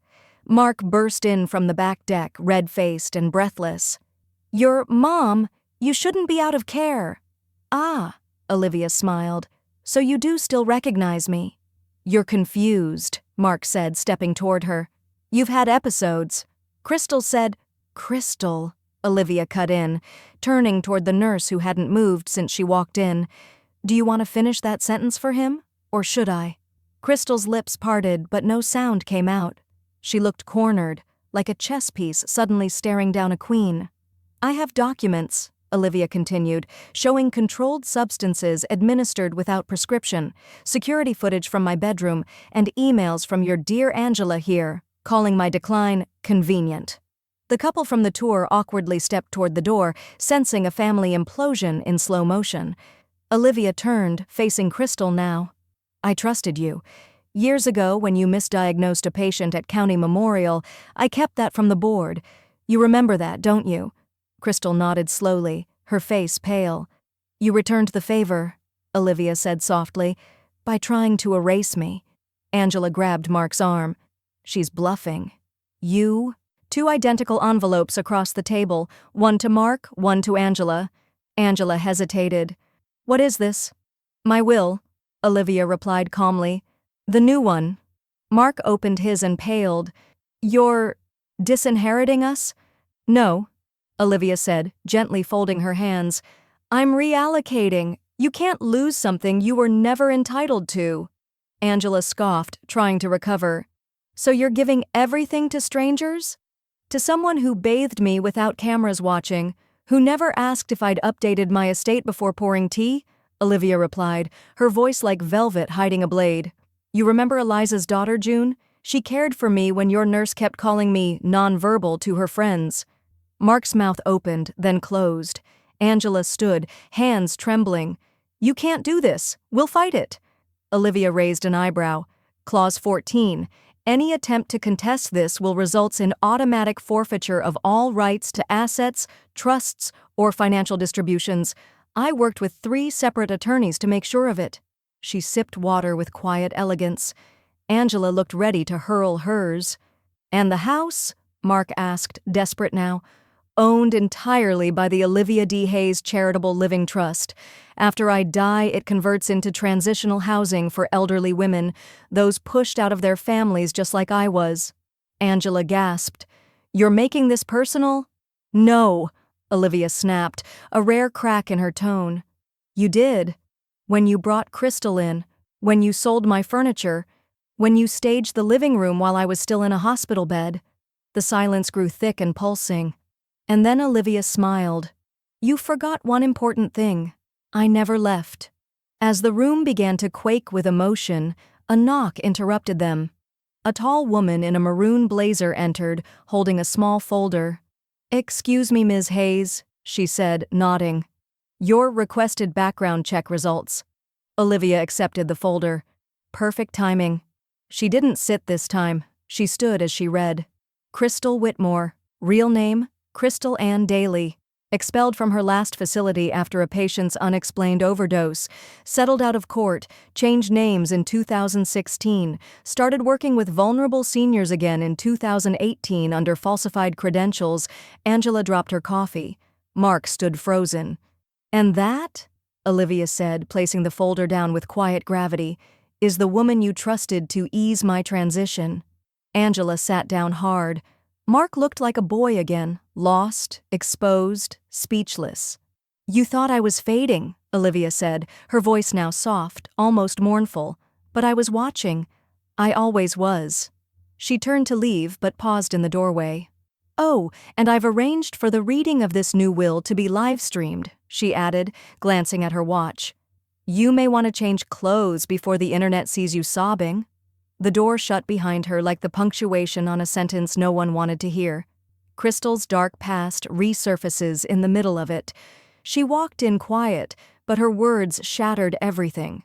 [SPEAKER 1] Mark burst in from the back deck, red-faced and breathless. "Your mom, you shouldn't be out of care." "Ah," Olivia smiled. "So you do still recognize me?" "You're confused," Mark said, stepping toward her. "You've had episodes." Crystal said, "Crystal," Olivia cut in, turning toward the nurse who hadn't moved since she walked in. "Do you want to finish that sentence for him, or should I?" Crystal's lips parted, but no sound came out. She looked cornered, like a chess piece suddenly staring down a queen. "I have documents," Olivia continued, showing controlled substances administered without prescription, security footage from my bedroom, and emails from your dear Angela here, calling my decline convenient. The couple from the tour awkwardly stepped toward the door, sensing a family implosion in slow motion. Olivia turned, facing Crystal now. "I trusted you. Years ago, when you misdiagnosed a patient at County Memorial, I kept that from the board. You remember that, don't you?" Crystal nodded slowly, her face pale. "You returned the favor," Olivia said softly, "by trying to erase me." Angela grabbed Mark's arm. "She's bluffing." "You?" Two identical envelopes across the table, one to Mark, one to Angela. Angela hesitated. "What is this?" "My will," Olivia replied calmly. "The new one." Mark opened his and paled. "You're disinheriting us?" "No," Olivia said, gently folding her hands. "I'm reallocating. You can't lose something you were never entitled to." Angela scoffed, trying to recover. "So you're giving everything to strangers?" "To someone who bathed me without cameras watching, who never asked if I'd updated my estate before pouring tea," Olivia replied, her voice like velvet hiding a blade. You remember Eliza's daughter, June? She cared for me when your nurse kept calling me nonverbal to her friends. Mark's mouth opened, then closed. Angela stood, hands trembling. You can't do this. We'll fight it. Olivia raised an eyebrow. Clause 14. Any attempt to contest this will result in automatic forfeiture of all rights to assets, trusts, or financial distributions. I worked with 3 separate attorneys to make sure of it. She sipped water with quiet elegance. Angela looked ready to hurl hers. And the house? Mark asked, desperate now. Owned entirely by the Olivia D. Hayes Charitable Living Trust. After I die, it converts into transitional housing for elderly women, those pushed out of their families just like I was. Angela gasped. You're making this personal? No, Olivia snapped, a rare crack in her tone. You did. When you brought Crystal in, when you sold my furniture, when you staged the living room while I was still in a hospital bed. The silence grew thick and pulsing. And then Olivia smiled. You forgot one important thing. I never left. As the room began to quake with emotion, a knock interrupted them. A tall woman in a maroon blazer entered, holding a small folder. Excuse me, Ms. Hayes, she said, nodding. Your requested background check results. Olivia accepted the folder. Perfect timing. She didn't sit this time. She stood as she read. Crystal Whitmore. Real name? Crystal Ann Daly. Expelled from her last facility after a patient's unexplained overdose. Settled out of court. Changed names in 2016. Started working with vulnerable seniors again in 2018 under falsified credentials. Angela dropped her coffee. Mark stood frozen. And that, Olivia said, placing the folder down with quiet gravity, is the woman you trusted to ease my transition. Angela sat down hard. Mark looked like a boy again, lost, exposed, speechless. You thought I was fading, Olivia said, her voice now soft, almost mournful. But I was watching. I always was. She turned to leave, but paused in the doorway. Oh, and I've arranged for the reading of this new will to be live-streamed, she added, glancing at her watch. You may want to change clothes before the internet sees you sobbing. The door shut behind her like the punctuation on a sentence no one wanted to hear. Crystal's dark past resurfaces in the middle of it. She walked in quiet, but her words shattered everything.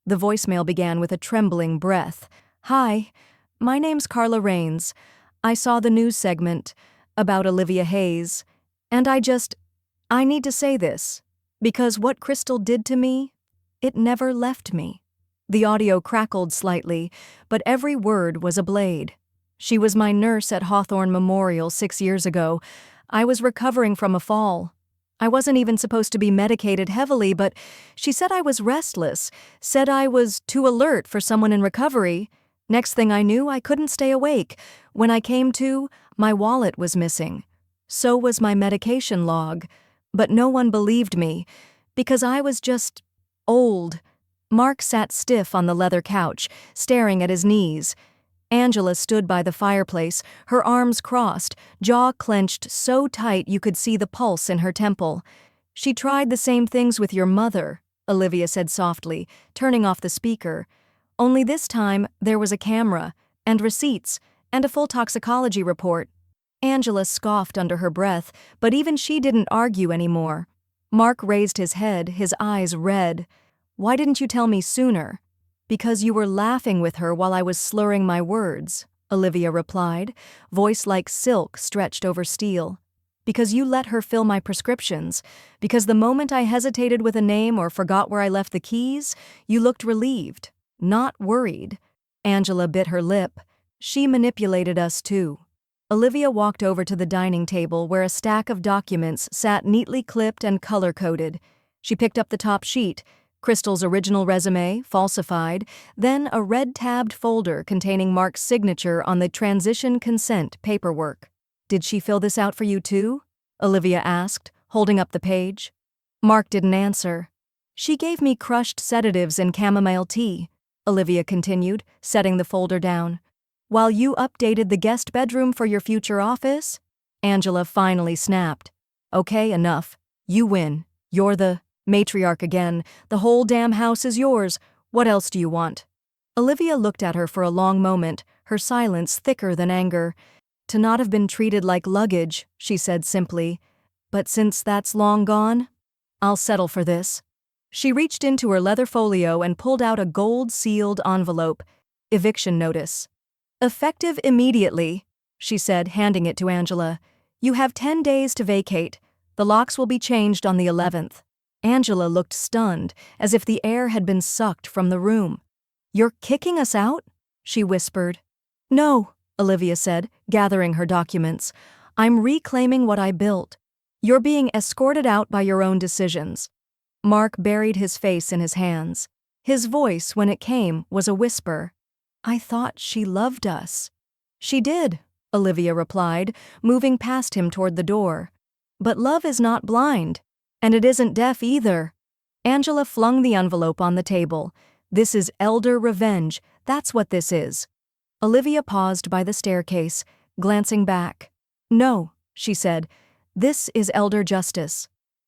[SPEAKER 1] The voicemail began with a trembling breath. Hi, my name's Carla Rains. I saw the news segment about Olivia Hayes, and I need to say this, because what Crystal did to me, it never left me. The audio crackled slightly, but every word was a blade. She was my nurse at Hawthorne Memorial 6 years ago. I was recovering from a fall. I wasn't even supposed to be medicated heavily, but she said I was restless, said I was too alert for someone in recovery. Next thing I knew, I couldn't stay awake. When I came to, my wallet was missing. So was my medication log. But no one believed me, because I was just old. Mark sat stiff on the leather couch, staring at his knees. Angela stood by the fireplace, her arms crossed, jaw clenched so tight you could see the pulse in her temple. She tried the same things with your mother, Olivia said softly, turning off the speaker. Only this time there was a camera, and receipts, and a full toxicology report. Angela scoffed under her breath, but even she didn't argue anymore. Mark raised his head, his eyes red. Why didn't you tell me sooner? Because you were laughing with her while I was slurring my words, Olivia replied, voice like silk stretched over steel. Because you let her fill my prescriptions. Because the moment I hesitated with a name or forgot where I left the keys, you looked relieved, not worried. Angela bit her lip. She manipulated us too. Olivia walked over to the dining table where a stack of documents sat neatly clipped and color-coded. She picked up the top sheet, Crystal's original resume, falsified, then a red-tabbed folder containing Mark's signature on the transition consent paperwork. Did she fill this out for you too? Olivia asked, holding up the page. Mark didn't answer. She gave me crushed sedatives and chamomile tea, Olivia continued, setting the folder down. While you updated the guest bedroom for your future office? Angela finally snapped. Okay, enough. You win. You're the matriarch again. The whole damn house is yours. What else do you want? Olivia looked at her for a long moment, her silence thicker than anger. "To not have been treated like luggage," she said simply. "But since that's long gone, I'll settle for this." She reached into her leather folio and pulled out a gold-sealed envelope. Eviction notice. "Effective immediately," she said, handing it to Angela. "You have 10 days to vacate. The locks will be changed on the 11th. Angela looked stunned, as if the air had been sucked from the room. "You're kicking us out?" she whispered. "No," Olivia said, gathering her documents. "I'm reclaiming what I built. You're being escorted out by your own decisions." Mark buried his face in his hands. His voice, when it came, was a whisper. "I thought she loved us." "She did," Olivia replied, moving past him toward the door. "But love is not blind. And it isn't deaf either." Angela flung the envelope on the table. "This is elder revenge, that's what this is." Olivia paused by the staircase, glancing back. "No," she said, "this is elder justice."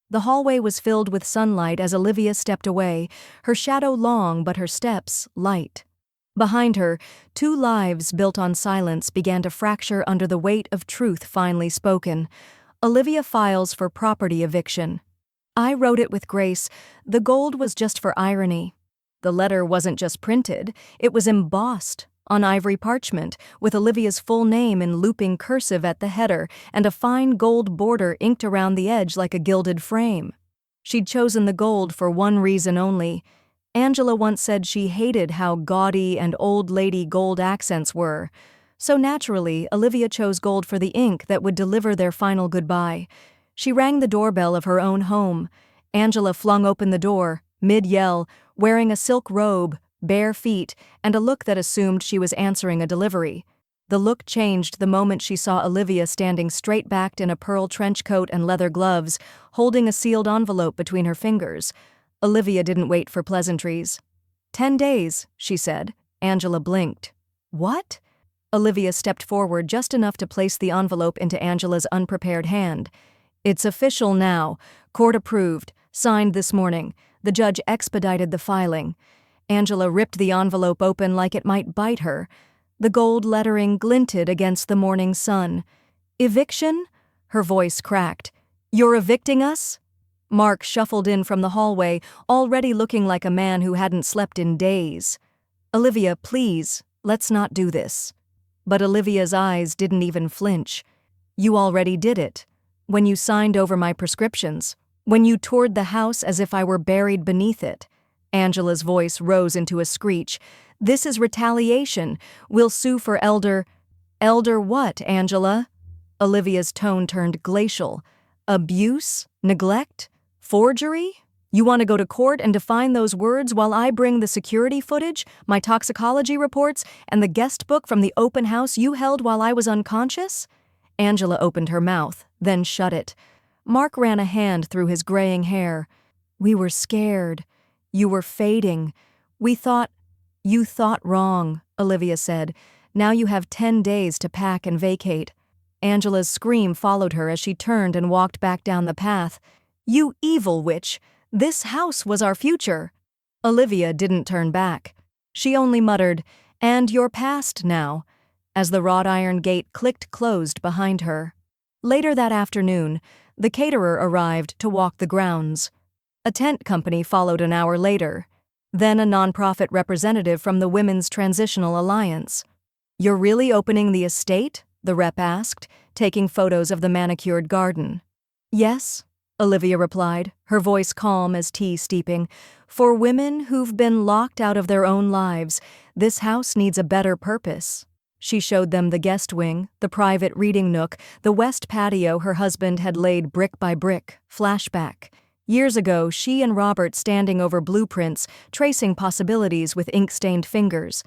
[SPEAKER 1] The hallway was filled with sunlight as Olivia stepped away, her shadow long but her steps light. Behind her, 2 lives built on silence began to fracture under the weight of truth finally spoken. Olivia files for property eviction. "I wrote it with grace. The gold was just for irony." The letter wasn't just printed, it was embossed on ivory parchment, with Olivia's full name in looping cursive at the header and a fine gold border inked around the edge like a gilded frame. She'd chosen the gold for one reason only. Angela once said she hated how gaudy and old lady gold accents were. So naturally, Olivia chose gold for the ink that would deliver their final goodbye. She rang the doorbell of her own home. Angela flung open the door, mid-yell, wearing a silk robe, bare feet, and a look that assumed she was answering a delivery. The look changed the moment she saw Olivia standing straight-backed in a pearl trench coat and leather gloves, holding a sealed envelope between her fingers. Olivia didn't wait for pleasantries. 10 days, she said. Angela blinked. "What?" Olivia stepped forward just enough to place the envelope into Angela's unprepared hand. "It's official now. Court approved. Signed this morning. The judge expedited the filing." Angela ripped the envelope open like it might bite her. The gold lettering glinted against the morning sun. "Eviction?" Her voice cracked. "You're evicting us?" Mark shuffled in from the hallway, already looking like a man who hadn't slept in days. "Olivia, please, let's not do this." But Olivia's eyes didn't even flinch. "You already did it. When you signed over my prescriptions. When you toured the house as if I were buried beneath it." Angela's voice rose into a screech. "This is retaliation. We'll sue for elder—" "Elder what, Angela?" Olivia's tone turned glacial. "Abuse? Neglect? Forgery? You want to go to court and define those words while I bring the security footage, my toxicology reports, and the guest book from the open house you held while I was unconscious?" Angela opened her mouth, then shut it. Mark ran a hand through his graying hair. "We were scared. You were fading. We thought—" "You thought wrong," Olivia said. "Now you have 10 days to pack and vacate." Angela's scream followed her as she turned and walked back down the path. "You evil witch! This house was our future!" Olivia didn't turn back. She only muttered, "And you're past now," as the wrought iron gate clicked closed behind her. Later that afternoon, the caterer arrived to walk the grounds. A tent company followed an hour later. Then a nonprofit representative from the Women's Transitional Alliance. "You're really opening the estate?" the rep asked, taking photos of the manicured garden. "Yes," Olivia replied, her voice calm as tea steeping. "For women who've been locked out of their own lives, this house needs a better purpose." She showed them the guest wing, the private reading nook, the west patio her husband had laid brick by brick. Flashback. Years ago, she and Robert standing over blueprints, tracing possibilities with ink-stained fingers.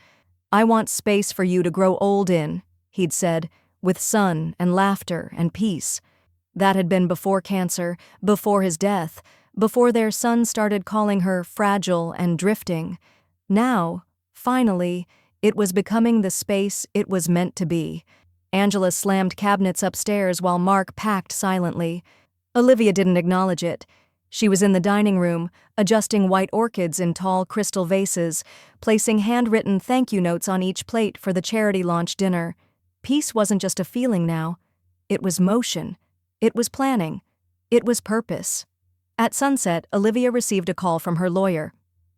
[SPEAKER 1] "I want space for you to grow old in," he'd said, "with sun and laughter and peace." That had been before cancer, before his death, before their son started calling her fragile and drifting. Now, finally, it was becoming the space it was meant to be. Angela slammed cabinets upstairs while Mark packed silently. Olivia didn't acknowledge it. She was in the dining room, adjusting white orchids in tall crystal vases, placing handwritten thank you notes on each plate for the charity launch dinner. Peace wasn't just a feeling now. It was motion. It was planning. It was purpose. At sunset, Olivia received a call from her lawyer.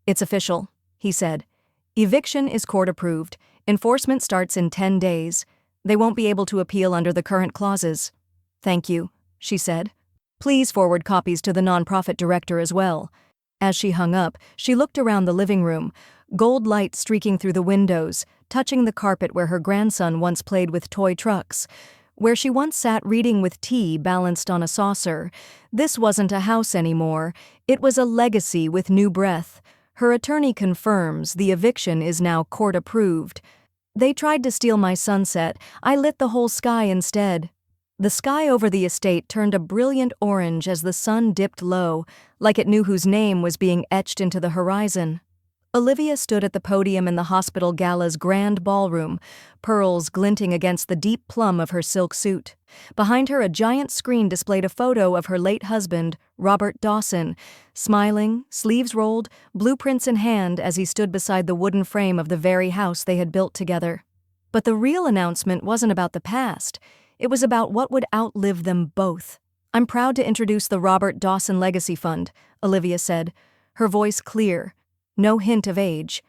[SPEAKER 1] "It's official," he said. "Eviction is court-approved. Enforcement starts in 10 days. They won't be able to appeal under the current clauses." "Thank you," she said. "Please forward copies to the nonprofit director as well." As she hung up, she looked around the living room, gold light streaking through the windows, touching the carpet where her grandson once played with toy trucks, where she once sat reading with tea balanced on a saucer. This wasn't a house anymore. It was a legacy with new breath. Her attorney confirms the eviction is now court-approved. "They tried to steal my sunset. I lit the whole sky instead." The sky over the estate turned a brilliant orange as the sun dipped low, like it knew whose name was being etched into the horizon. Olivia stood at the podium in the hospital gala's grand ballroom, pearls glinting against the deep plum of her silk suit. Behind her, a giant screen displayed a photo of her late husband, Robert Dawson, smiling, sleeves rolled, blueprints in hand as he stood beside the wooden frame of the very house they had built together. But the real announcement wasn't about the past. It was about what would outlive them both. "I'm proud to introduce the Robert Dawson Legacy Fund," Olivia said, her voice clear, no hint of age.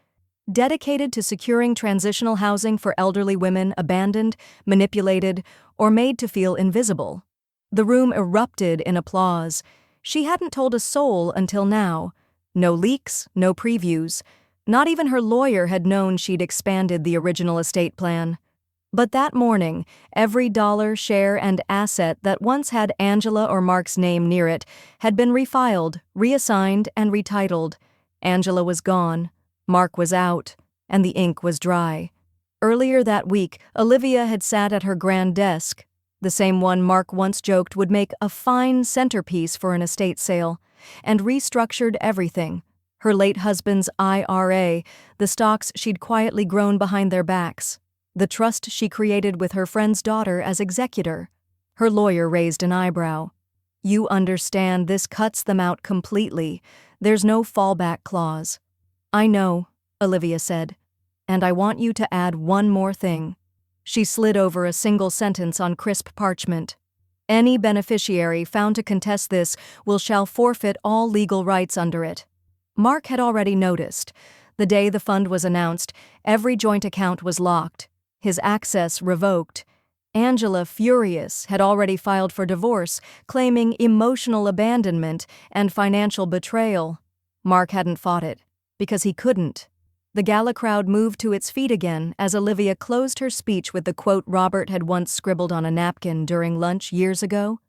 [SPEAKER 1] "Dedicated to securing transitional housing for elderly women abandoned, manipulated, or made to feel invisible." The room erupted in applause. She hadn't told a soul until now. No leaks, no previews. Not even her lawyer had known she'd expanded the original estate plan. But that morning, every dollar, share, and asset that once had Angela or Mark's name near it had been refiled, reassigned, and retitled. Angela was gone, Mark was out, and the ink was dry. Earlier that week, Olivia had sat at her grand desk, the same one Mark once joked would make a fine centerpiece for an estate sale, and restructured everything. Her late husband's IRA, the stocks she'd quietly grown behind their backs, the trust she created with her friend's daughter as executor. Her lawyer raised an eyebrow. "You understand this cuts them out completely. There's no fallback clause." "I know," Olivia said. "And I want you to add one more thing." She slid over a single sentence on crisp parchment. "Any beneficiary found to contest this shall forfeit all legal rights under it." Mark had already noticed. The day the fund was announced, every joint account was locked, his access revoked. Angela, furious, had already filed for divorce, claiming emotional abandonment and financial betrayal. Mark hadn't fought it, because he couldn't. The gala crowd moved to its feet again as Olivia closed her speech with the quote Robert had once scribbled on a napkin during lunch years ago.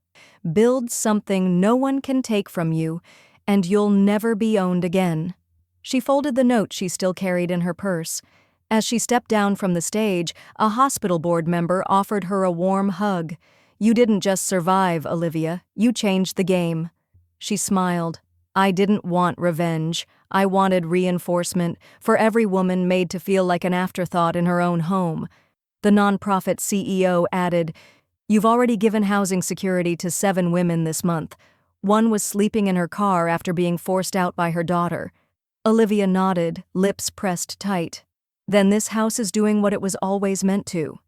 [SPEAKER 1] "Build something no one can take from you, and you'll never be owned again." She folded the note she still carried in her purse. As she stepped down from the stage, a hospital board member offered her a warm hug. "You didn't just survive, Olivia. You changed the game." She smiled. "I didn't want revenge. I wanted reinforcement for every woman made to feel like an afterthought in her own home." The nonprofit CEO added, "You've already given housing security to 7 women this month. One was sleeping in her car after being forced out by her daughter." Olivia nodded, lips pressed tight. "Then this house is doing what it was always meant to."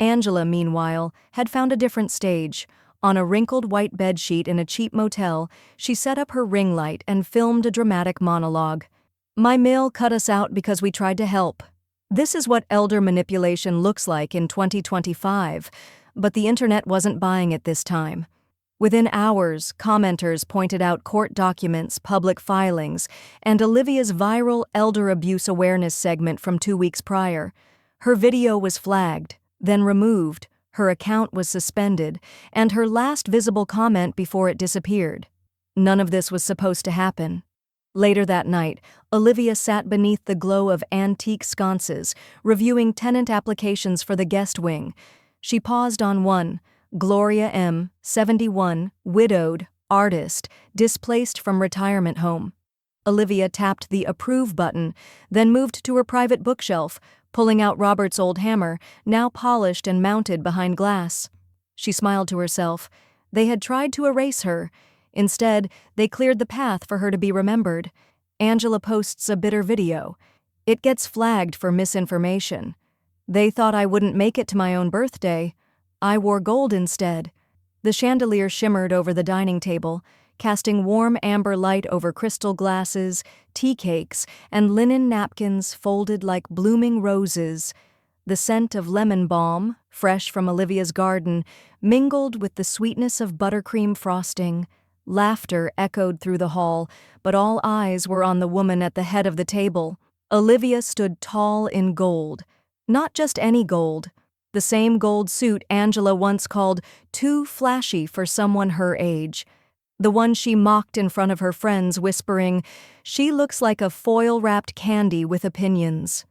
[SPEAKER 1] Angela, meanwhile, had found a different stage. On a wrinkled white bedsheet in a cheap motel, she set up her ring light and filmed a dramatic monologue. "My mill cut us out because we tried to help. This is what elder manipulation looks like in 2025, but the internet wasn't buying it this time." Within hours, commenters pointed out court documents, public filings, and Olivia's viral elder abuse awareness segment from 2 weeks prior. Her video was flagged, then removed, her account was suspended, and her last visible comment before it disappeared. None of this was supposed to happen. Later that night, Olivia sat beneath the glow of antique sconces, reviewing tenant applications for the guest wing. She paused on one. Gloria M., 71, widowed, artist, displaced from retirement home. Olivia tapped the approve button, then moved to her private bookshelf, pulling out Robert's old hammer, now polished and mounted behind glass. She smiled to herself. They had tried to erase her. Instead, they cleared the path for her to be remembered. Angela posts a bitter video. It gets flagged for misinformation. They thought I wouldn't make it to my own birthday. I wore gold instead. The chandelier shimmered over the dining table, casting warm amber light over crystal glasses, tea cakes, and linen napkins folded like blooming roses. The scent of lemon balm, fresh from Olivia's garden, mingled with the sweetness of buttercream frosting. Laughter echoed through the hall, but all eyes were on the woman at the head of the table. Olivia stood tall in gold. Not just any gold. The same gold suit Angela once called too flashy for someone her age. The one she mocked in front of her friends, whispering, "She looks like a foil-wrapped candy with opinions."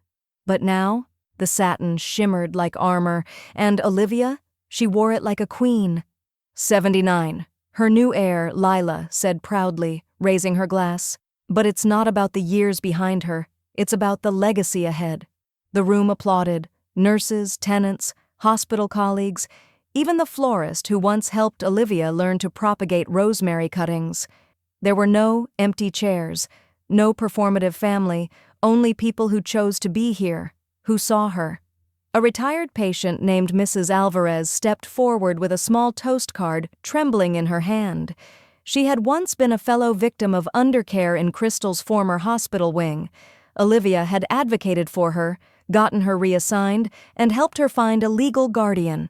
[SPEAKER 1] But now, the satin shimmered like armor, and Olivia, she wore it like a queen. 79. Her new heir, Lila, said proudly, raising her glass. But it's not about the years behind her. It's about the legacy ahead. The room applauded. Nurses, tenants, hospital colleagues, even the florist who once helped Olivia learn to propagate rosemary cuttings. There were no empty chairs, no performative family, only people who chose to be here, who saw her. A retired patient named Mrs. Alvarez stepped forward with a small toast card trembling in her hand. She had once been a fellow victim of undercare in Crystal's former hospital wing. Olivia had advocated for her, gotten her reassigned, and helped her find a legal guardian.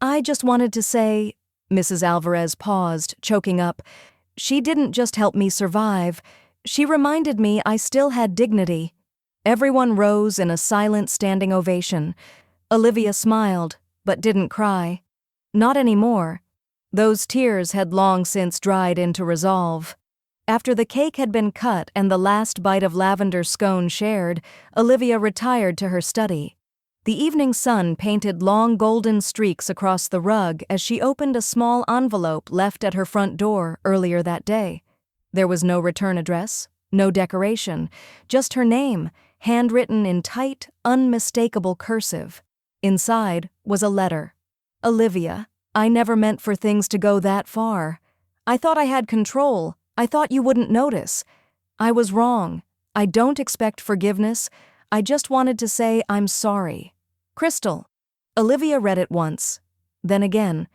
[SPEAKER 1] "I just wanted to say," Mrs. Alvarez paused, choking up, "she didn't just help me survive. She reminded me I still had dignity." Everyone rose in a silent standing ovation. Olivia smiled, but didn't cry. Not anymore. Those tears had long since dried into resolve. After the cake had been cut and the last bite of lavender scone shared, Olivia retired to her study. The evening sun painted long golden streaks across the rug as she opened a small envelope left at her front door earlier that day. There was no return address, no decoration, just her name, handwritten in tight, unmistakable cursive. Inside was a letter. "Olivia, I never meant for things to go that far. I thought I had control. I thought you wouldn't notice. I was wrong. I don't expect forgiveness. I just wanted to say I'm sorry. Crystal." Olivia read it once, then again.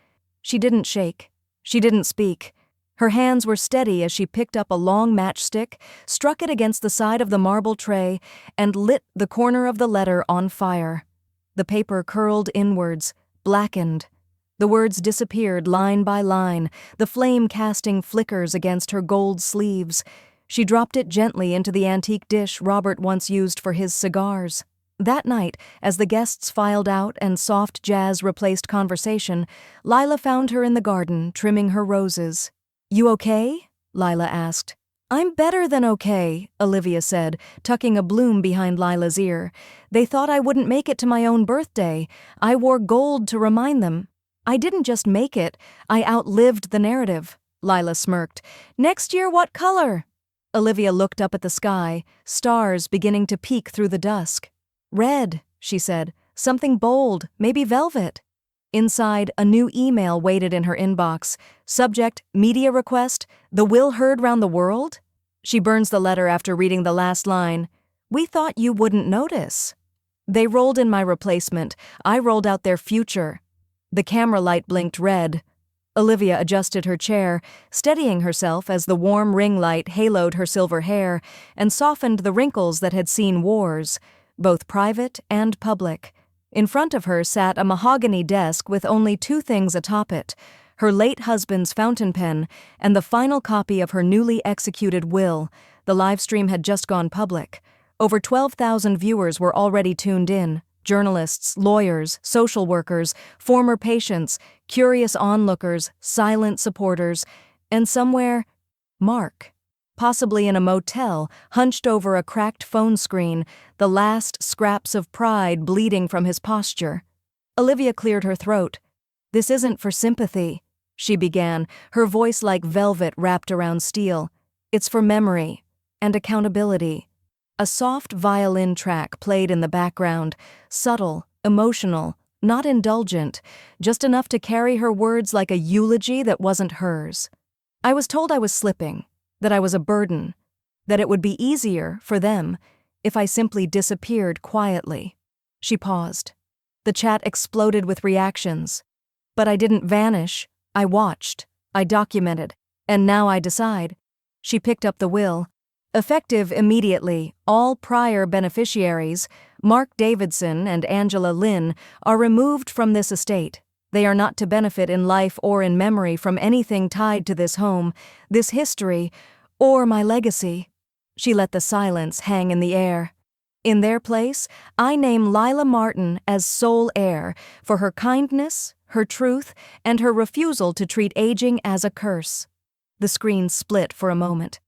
[SPEAKER 1] She didn't shake. She didn't speak. Her hands were steady as she picked up a long matchstick, struck it against the side of the marble tray, and lit the corner of the letter on fire. The paper curled inwards, blackened. The words disappeared line by line, the flame casting flickers against her gold sleeves. She dropped it gently into the antique dish Robert once used for his cigars. That night, as the guests filed out and soft jazz replaced conversation, Lila found her in the garden, trimming her roses. "You okay?" Lila asked. "I'm better than okay," Olivia said, tucking a bloom behind Lila's ear. "They thought I wouldn't make it to my own birthday. I wore gold to remind them. I didn't just make it, I outlived the narrative." Lila smirked. "Next year, what color?" Olivia looked up at the sky, stars beginning to peek through the dusk. "Red," she said. "Something bold, maybe velvet." Inside, a new email waited in her inbox. Subject, media request, the will heard round the world? She burns the letter after reading the last line. "We thought you wouldn't notice." They rolled in my replacement. I rolled out their future. The camera light blinked red. Olivia adjusted her chair, steadying herself as the warm ring light haloed her silver hair and softened the wrinkles that had seen wars, both private and public. In front of her sat a mahogany desk with only two things atop it, her late husband's fountain pen and the final copy of her newly executed will. The live stream had just gone public. Over 12,000 viewers were already tuned in. Journalists, lawyers, social workers, former patients, curious onlookers, silent supporters, and somewhere, Mark. Possibly in a motel, hunched over a cracked phone screen, the last scraps of pride bleeding from his posture. Olivia cleared her throat. "This isn't for sympathy," she began, her voice like velvet wrapped around steel. "It's for memory and accountability." A soft violin track played in the background, subtle, emotional, not indulgent, just enough to carry her words like a eulogy that wasn't hers. I was told I was slipping, that I was a burden, that it would be easier for them if I simply disappeared quietly. She paused. The chat exploded with reactions. But I didn't vanish. I watched. I documented. And now I decide. She picked up the will. Effective immediately, all prior beneficiaries, Mark Davidson and Angela Lynn, are removed from this estate. They are not to benefit in life or in memory from anything tied to this home, this history, or my legacy. She let the silence hang in the air. In their place, I name Lila Martin as sole heir for her kindness, her truth, and her refusal to treat aging as a curse. The screen split for a moment.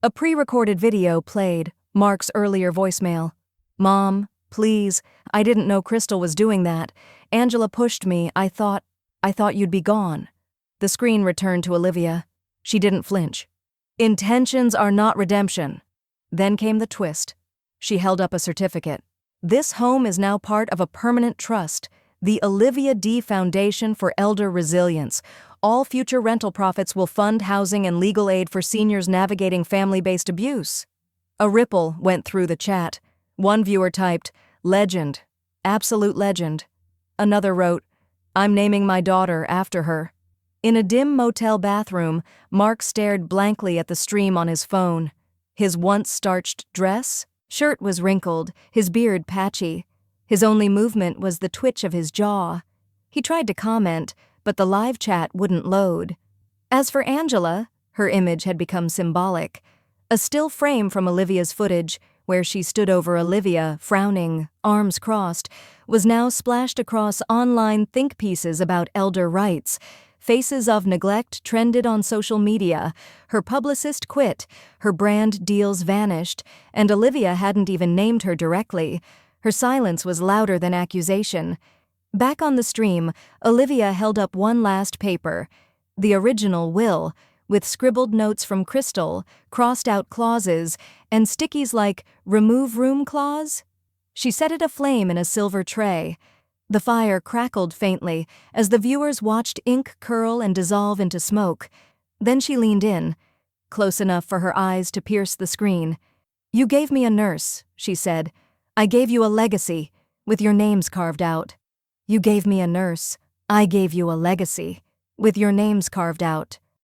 [SPEAKER 1] A pre-recorded video played, Mark's earlier voicemail. "Mom, please, I didn't know Crystal was doing that. Angela pushed me. I thought you'd be gone." The screen returned to Olivia. She didn't flinch. "Intentions are not redemption." Then came the twist. She held up a certificate. "This home is now part of a permanent trust, the Olivia D. Foundation for Elder Resilience. All future rental profits will fund housing and legal aid for seniors navigating family-based abuse." A ripple went through the chat. One viewer typed, "Legend. Absolute legend." Another wrote, "I'm naming my daughter after her." In a dim motel bathroom, Mark stared blankly at the stream on his phone. His once starched shirt was wrinkled, his beard patchy. His only movement was the twitch of his jaw. He tried to comment, but the live chat wouldn't load. As for Angela, her image had become symbolic. A still frame from Olivia's footage, where she stood over Olivia, frowning, arms crossed, was now splashed across online think pieces about elder rights. Faces of neglect trended on social media. Her publicist quit, her brand deals vanished, and Olivia hadn't even named her directly. Her silence was louder than accusation. Back on the stream, Olivia held up one last paper, the original will, with scribbled notes from Crystal, crossed-out clauses, and stickies like "remove room clause." She set it aflame in a silver tray. The fire crackled faintly as the viewers watched ink curl and dissolve into smoke. Then she leaned in, close enough for her eyes to pierce the screen. "You gave me a nurse," she said. "I gave you a legacy, with your names carved out." "You gave me a nurse. I gave you a legacy, with your names carved out."